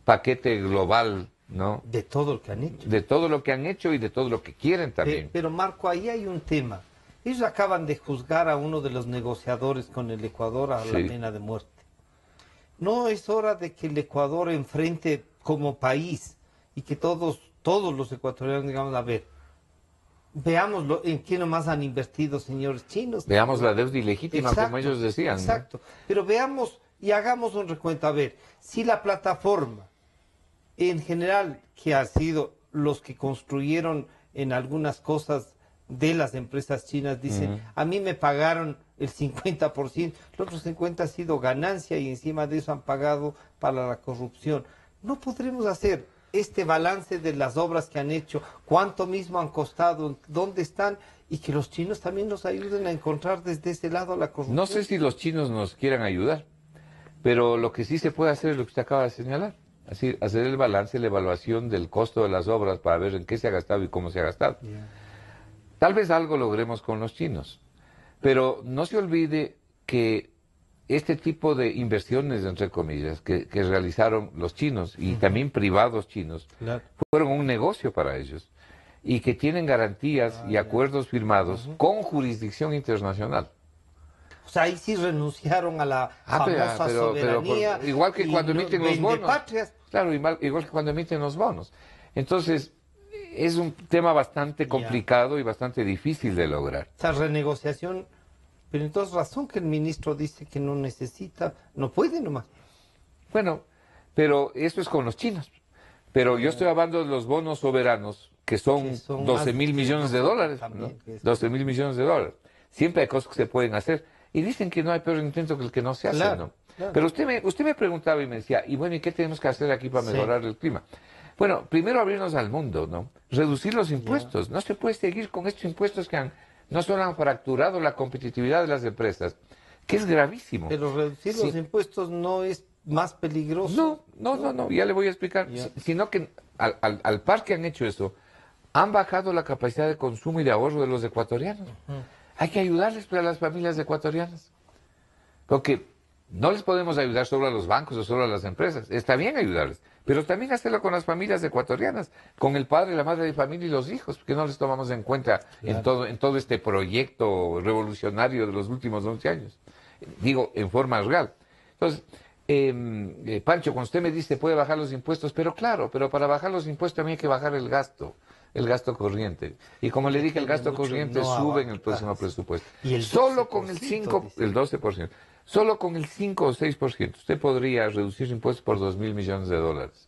paquete global, ¿no? De todo lo que han hecho. De todo lo que han hecho y de todo lo que quieren también. Pero Marco, ahí hay un tema. Ellos acaban de juzgar a uno de los negociadores con el Ecuador a la pena de muerte. ¿No es hora de que el Ecuador enfrente como país y que todos los ecuatorianos digamos, a ver, veamos en qué nomás han invertido señores chinos? Veamos la deuda ilegítima, como ellos decían. Exacto, ¿no? Pero veamos y hagamos un recuento. A ver, si la plataforma en general, que ha sido los que construyeron en algunas cosas de las empresas chinas, dicen, a mí me pagaron el 50%, el otro 50% ha sido ganancia y encima de eso han pagado para la corrupción. No podremos hacer este balance de las obras que han hecho, cuánto mismo han costado, dónde están, y que los chinos también nos ayuden a encontrar desde ese lado la corrupción. No sé si los chinos nos quieran ayudar, pero lo que sí se puede hacer es lo que usted acaba de señalar. Así, hacer el balance, la evaluación del costo de las obras para ver en qué se ha gastado y cómo se ha gastado. Tal vez algo logremos con los chinos, pero no se olvide que este tipo de inversiones, entre comillas, que realizaron los chinos y también privados chinos, fueron un negocio para ellos y que tienen garantías y acuerdos firmados con jurisdicción internacional. O sea, ahí sí renunciaron a la famosa soberanía. Igual que cuando emiten los bonos. Patrias. Claro, igual que cuando emiten los bonos. Entonces, es un tema bastante complicado y bastante difícil de lograr. Esa renegociación Pero entonces razón que el ministro dice que no necesita, no puede nomás. Bueno, pero eso es con los chinos. Pero yo estoy hablando de los bonos soberanos, que son, Que son 12 más mil que millones de nosotros dólares. también, ¿No? que es- 12 mil millones de dólares. Siempre hay cosas que se pueden hacer. Y dicen que no hay peor intento que el que no se hace, Claro, ¿no? claro. Pero usted me preguntaba y me decía, y bueno, ¿y qué tenemos que hacer aquí para Sí. mejorar el clima? Bueno, primero abrirnos al mundo, ¿no? Reducir los impuestos. No se puede seguir con estos impuestos que no solo han fracturado la competitividad de las empresas, que es gravísimo. Pero reducir Sí. los impuestos no es más peligroso. No, ya le voy a explicar. Ya. Sino que al par que han hecho eso, han bajado la capacidad de consumo y de ahorro de los ecuatorianos. Hay que ayudarles a las familias ecuatorianas. Porque no les podemos ayudar solo a los bancos o solo a las empresas. Está bien ayudarles, pero también hacerlo con las familias ecuatorianas, con el padre, la madre de familia y los hijos, que no les tomamos en cuenta en todo este proyecto revolucionario de los últimos 11 años. Digo, en forma real. Entonces, Pancho, cuando usted me dice puede bajar los impuestos, pero claro, pero para bajar los impuestos también hay que bajar el gasto corriente. Y como le dije, el gasto Mucho corriente no sube en el avanza. próximo presupuesto. Y el Solo con el 12%, 5, dice. el 12%, solo con el 5 o 6%, usted podría reducir impuestos por 2.000 millones de dólares.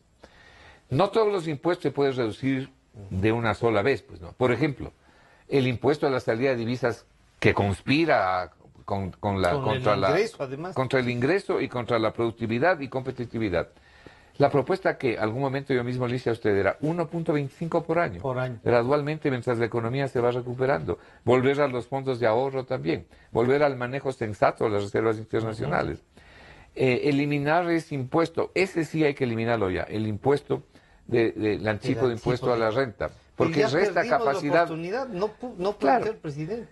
No todos los impuestos se pueden reducir de una sola vez, pues no. Por ejemplo, el impuesto a la salida de divisas que conspira contra el ingreso y contra la productividad y competitividad. La propuesta que algún momento yo mismo le hice a usted era 1.25 por año. Por año. Gradualmente, mientras la economía se va recuperando. Volver a los fondos de ahorro también. Volver al manejo sensato de las reservas internacionales. Eliminar ese impuesto. Ese sí hay que eliminarlo ya. El impuesto del anticipo de impuesto a la renta. Porque resta capacidad. La oportunidad, no Claro. planteó el presidente.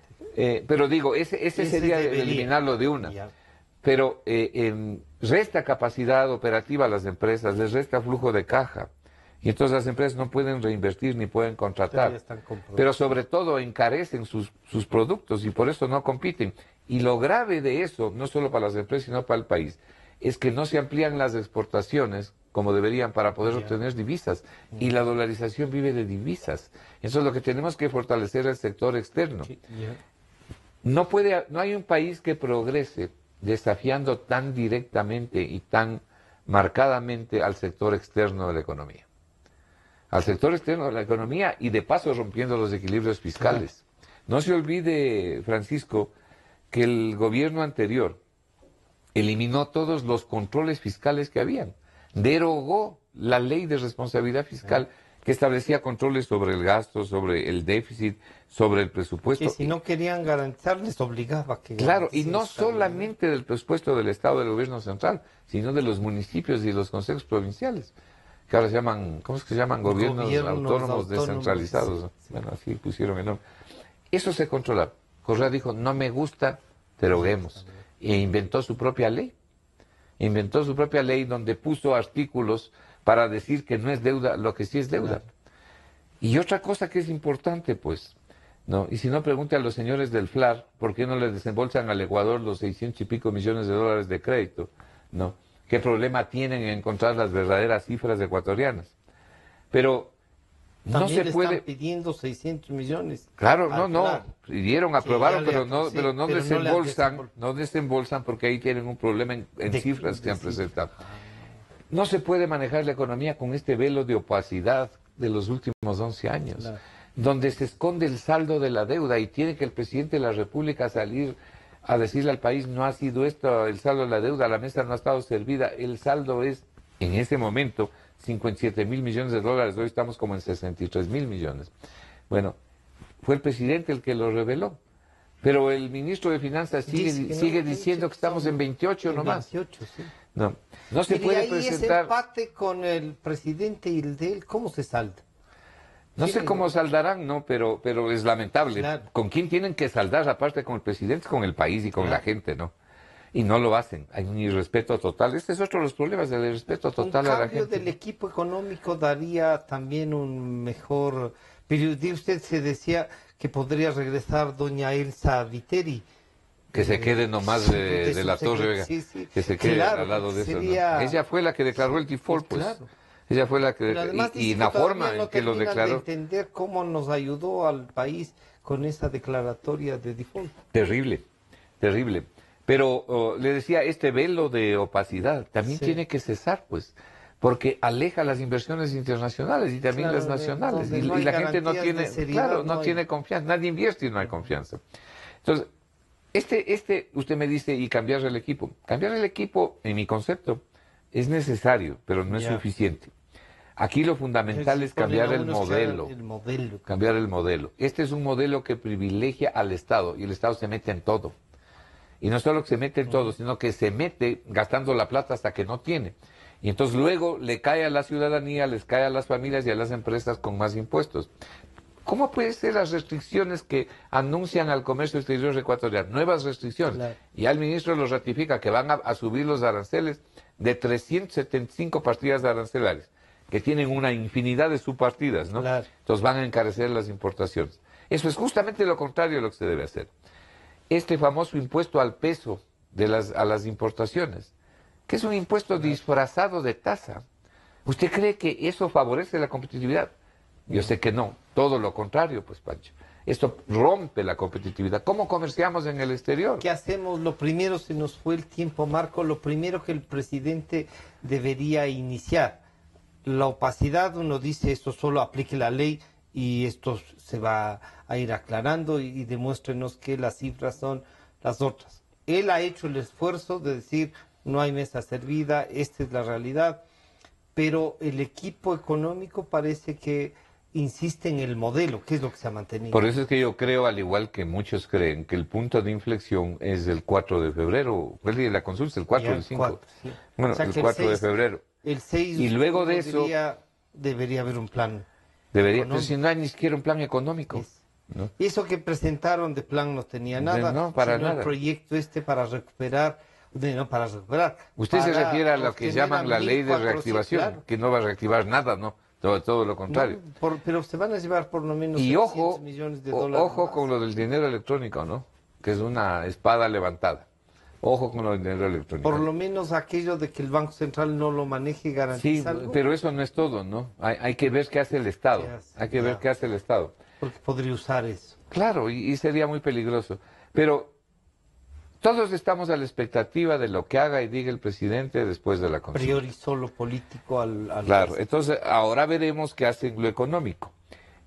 Pero digo, ese sería debería. eliminarlo de una. Ya. Pero resta capacidad operativa a las empresas, les resta flujo de caja. Y entonces las empresas no pueden reinvertir ni pueden Pero ya contratar. están comprometidos. Pero sobre todo encarecen sus productos y por eso no compiten. Y lo grave de eso, no solo para las empresas, sino para el país, es que no se amplían las exportaciones como deberían para poder obtener divisas. Y la dolarización vive de divisas. Eso es lo que tenemos que fortalecer el sector externo. Sí, ya. No hay un país que progrese desafiando tan directamente y tan marcadamente al sector externo de la economía. Al sector externo de la economía y de paso rompiendo los equilibrios fiscales. No se olvide, Francisco, que el gobierno anterior eliminó todos los controles fiscales que habían. Derogó la ley de responsabilidad fiscal que establecía controles sobre el gasto, sobre el déficit, sobre el presupuesto. Que si no querían garantizar, les obligaba a que Claro, y no garanticen esta solamente del presupuesto del Estado del gobierno central, sino de los municipios y los consejos provinciales, que ahora se llaman, ¿cómo es que se llaman? Gobiernos autónomos descentralizados. ¿No? Sí. Bueno, así pusieron el nombre. Eso se controla. Correa dijo, no me gusta, deroguemos. E inventó su propia ley. Inventó su propia ley donde puso artículos para decir que no es deuda, lo que sí es deuda. Y otra cosa que es importante, pues, ¿no? Y si no, pregunte a los señores del FLAR por qué no le desembolsan al Ecuador los 600 y pico millones de dólares de crédito, ¿no? ¿Qué problema tienen en encontrar las verdaderas cifras ecuatorianas? Pero no También se le puede... están pidiendo 600 millones. Claro, al no, plan. pidieron, Que aprobaron, ya le pero no sí, pero no le desembolsan, han desembolsado. porque ahí tienen un problema en De- cifras que han sí. presentado. No se puede manejar la economía con este velo de opacidad de los últimos 11 años, Claro. donde se esconde el saldo de la deuda y tiene que el presidente de la República salir a decirle al país, no ha sido esto el saldo de la deuda, la mesa no ha estado servida, el saldo es, en ese momento, 57 mil millones de dólares, hoy estamos como en 63 mil millones. Bueno, fue el presidente el que lo reveló, pero el ministro de Finanzas Dice que no, sigue dice diciendo que estamos en 28 nomás. 28, sí. No se Mire, puede ahí ese presentar... empate con el presidente y el de él, ¿cómo se salda? No sé cómo saldarán, ¿no? Pero es lamentable. Claro. ¿Con quién tienen que saldar, aparte con el presidente? Con el país y con Claro. la gente, ¿no? Y no lo hacen. Hay un irrespeto total. Este es otro de los problemas del irrespeto total Un a la cambio gente. del equipo económico daría también un mejor... Pero de usted se decía que podría regresar doña Elsa Viteri. Que se quede nomás de la torre, oiga. Sí, sí. Que se quede Claro, al lado de eso. ¿no? sería- Ella fue la que declaró el default, pues. Claro. Ella fue la que... Pero además y dice la todavía forma no en que lo terminan de declaró... entender cómo nos ayudó al país con esa declaratoria de default. Terrible, terrible. Pero le decía, este velo de opacidad también Sí. tiene que cesar, pues, porque aleja las inversiones internacionales y también Claro, las nacionales. donde Y, no y hay la gente no garantías tiene, de seriedad, claro, no no hay. tiene confianza. Nadie invierte y no hay confianza. Entonces, usted me dice, y cambiar el equipo. Cambiar el equipo, en mi concepto, es necesario, pero no es Ya. suficiente. Aquí lo fundamental Se es cambiar ponen a el unos que hagan modelo. el modelo. Cambiar el modelo. Este es un modelo que privilegia al Estado y el Estado se mete en todo. Y no solo que se mete en todo, sino que se mete gastando la plata hasta que no tiene. Y entonces luego le cae a la ciudadanía, les cae a las familias y a las empresas con más impuestos. ¿Cómo pueden ser las restricciones que anuncian al comercio exterior ecuatoriano? Nuevas restricciones. Claro. Y al ministro los ratifica que van a subir los aranceles de 375 partidas arancelarias, que tienen una infinidad de subpartidas, ¿no? Claro. Entonces van a encarecer las importaciones. Eso es justamente lo contrario de lo que se debe hacer. Este famoso impuesto al peso a las importaciones, que es un impuesto disfrazado de tasa. ¿Usted cree que eso favorece la competitividad? Yo sé que no, todo lo contrario, pues, Pancho. Esto rompe la competitividad. ¿Cómo comerciamos en el exterior? ¿Qué hacemos? Lo primero, se nos fue el tiempo, Marco, lo primero que el presidente debería iniciar. La opacidad, uno dice, esto solo aplique la ley y esto se va a ir aclarando y demuéstrenos que las cifras son las otras. Él ha hecho el esfuerzo de decir, no hay mesa servida, esta es la realidad, pero el equipo económico parece que insiste en el modelo, que es lo que se ha mantenido. Por eso es que yo creo, al igual que muchos creen, que el punto de inflexión es el 4 de febrero. ¿Cuál día de la consulta? ¿El 4 Ya, o el 5? 4, sí. Bueno, O sea el que 4 de 6 febrero. El 6 Y luego de eso, debería haber un plan. Debería, pero económico. si no hay ni siquiera un plan económico. Es- ¿No? Y eso que presentaron de plan no tenía nada, No, para sino nada. el proyecto para recuperar, no para recuperar. Usted se para refiere a lo que obtener llaman la ley de 1.400, reactivación, claro. que no va a reactivar nada, ¿no? Todo lo contrario. No, pero se van a llevar por lo menos Y 700 ojo, millones de dólares. ojo más. con lo del dinero electrónico, ¿no? Que es una espada levantada. Ojo con lo del dinero electrónico. Por lo menos aquello de que el Banco Central no lo maneje y Sí, garantiza algo, pero eso no es todo, ¿no? Hay que ver qué hace el Estado. ¿Qué hace? Hay que ver Ya. qué hace el Estado. porque podría usar eso. Claro, y sería muy peligroso. Pero todos estamos a la expectativa de lo que haga y diga el presidente después de la consulta. Priorizó lo político al Claro, entonces ahora veremos qué hace en lo económico.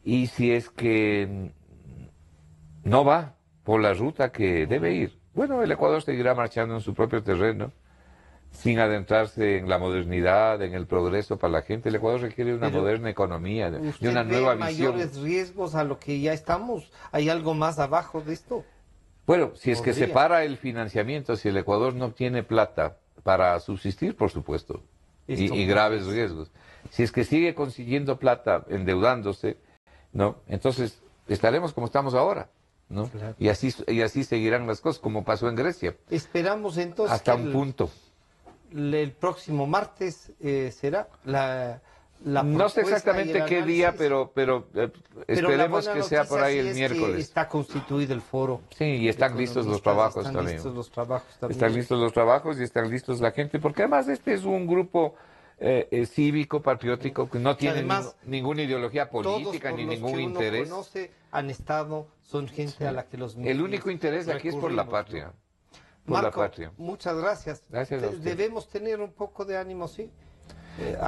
Y si es que no va por la ruta que debe ir, bueno, el Ecuador seguirá marchando en su propio terreno, sin adentrarse en la modernidad, en el progreso para la gente. El Ecuador requiere una Pero moderna economía, de ¿Usted una ve nueva visión. mayores riesgos a lo que ya estamos? ¿Hay algo más abajo de esto? Bueno, si es que se Podría. para el financiamiento, si el Ecuador no tiene plata para subsistir, por supuesto, Esto y graves riesgos. Si es que sigue consiguiendo plata endeudándose, ¿no? Entonces estaremos como estamos ahora, ¿no? Claro. Y así seguirán las cosas, como pasó en Grecia, Esperamos entonces hasta que un punto. el próximo martes será la No sé propuesta y exactamente el qué día, análisis. pero Pero la esperemos buena que sea por noticia ahí sí el es que miércoles. está constituido el foro. Sí, y están listos los trabajos están también. listos los trabajos también. Están listos los trabajos y están listos la gente, porque además este es un grupo cívico, patriótico, que no tiene además, ninguna ideología Todos política por ni los ningún que uno interés. conoce han estado, son gente a la que los El único interés aquí es por la recurrimos, patria. ¿no? Por Marco, la patria. muchas gracias. Gracias a usted. Debemos tener un poco de ánimo, sí.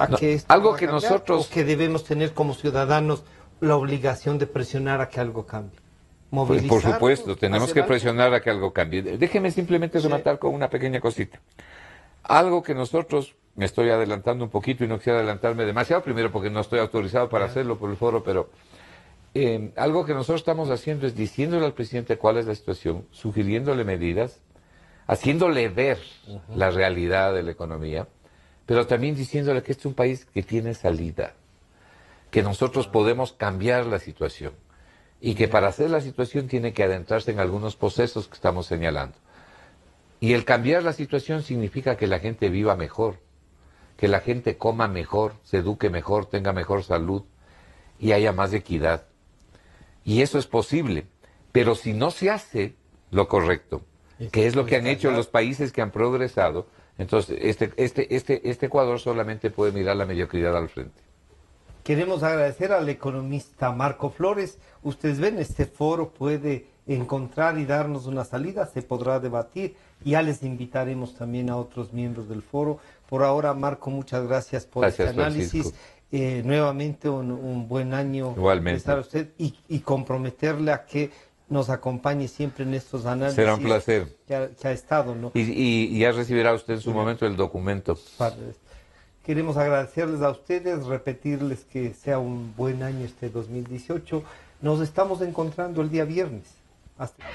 No, que esto algo va a que cambiar, nosotros- o que debemos tener como ciudadanos la obligación de presionar a que algo cambie. Pues, por Movilizarnos, supuesto, tenemos hacer que algo. presionar a que algo cambie. Déjeme simplemente Sí. rematar con una pequeña cosita. Algo que nosotros, me estoy adelantando un poquito y no quisiera adelantarme demasiado, primero porque no estoy autorizado para hacerlo por el foro, pero algo que nosotros estamos haciendo es diciéndole al presidente cuál es la situación, sugiriéndole medidas, haciéndole ver la realidad de la economía, pero también diciéndole que este es un país que tiene salida, que nosotros podemos cambiar la situación y que para hacer la situación tiene que adentrarse en algunos procesos que estamos señalando. Y el cambiar la situación significa que la gente viva mejor, que la gente coma mejor, se eduque mejor, tenga mejor salud y haya más equidad. Y eso es posible, pero si no se hace lo correcto, que es lo que han hecho los países que han progresado, entonces este Ecuador solamente puede mirar la mediocridad al frente. Queremos agradecer al economista Marco Flores. Ustedes ven, este foro puede encontrar y darnos una salida, se podrá debatir. Ya les invitaremos también a otros miembros del foro. Por ahora, Marco, muchas gracias por este análisis. Nuevamente un buen año. Igualmente. Estar usted y comprometerle a que nos acompañe siempre en estos análisis. Será un placer. Que ha estado, ¿no? Y ya recibirá usted en su momento el documento. Queremos agradecerles a ustedes, repetirles que sea un buen año este 2018. Nos estamos encontrando el día viernes. Hasta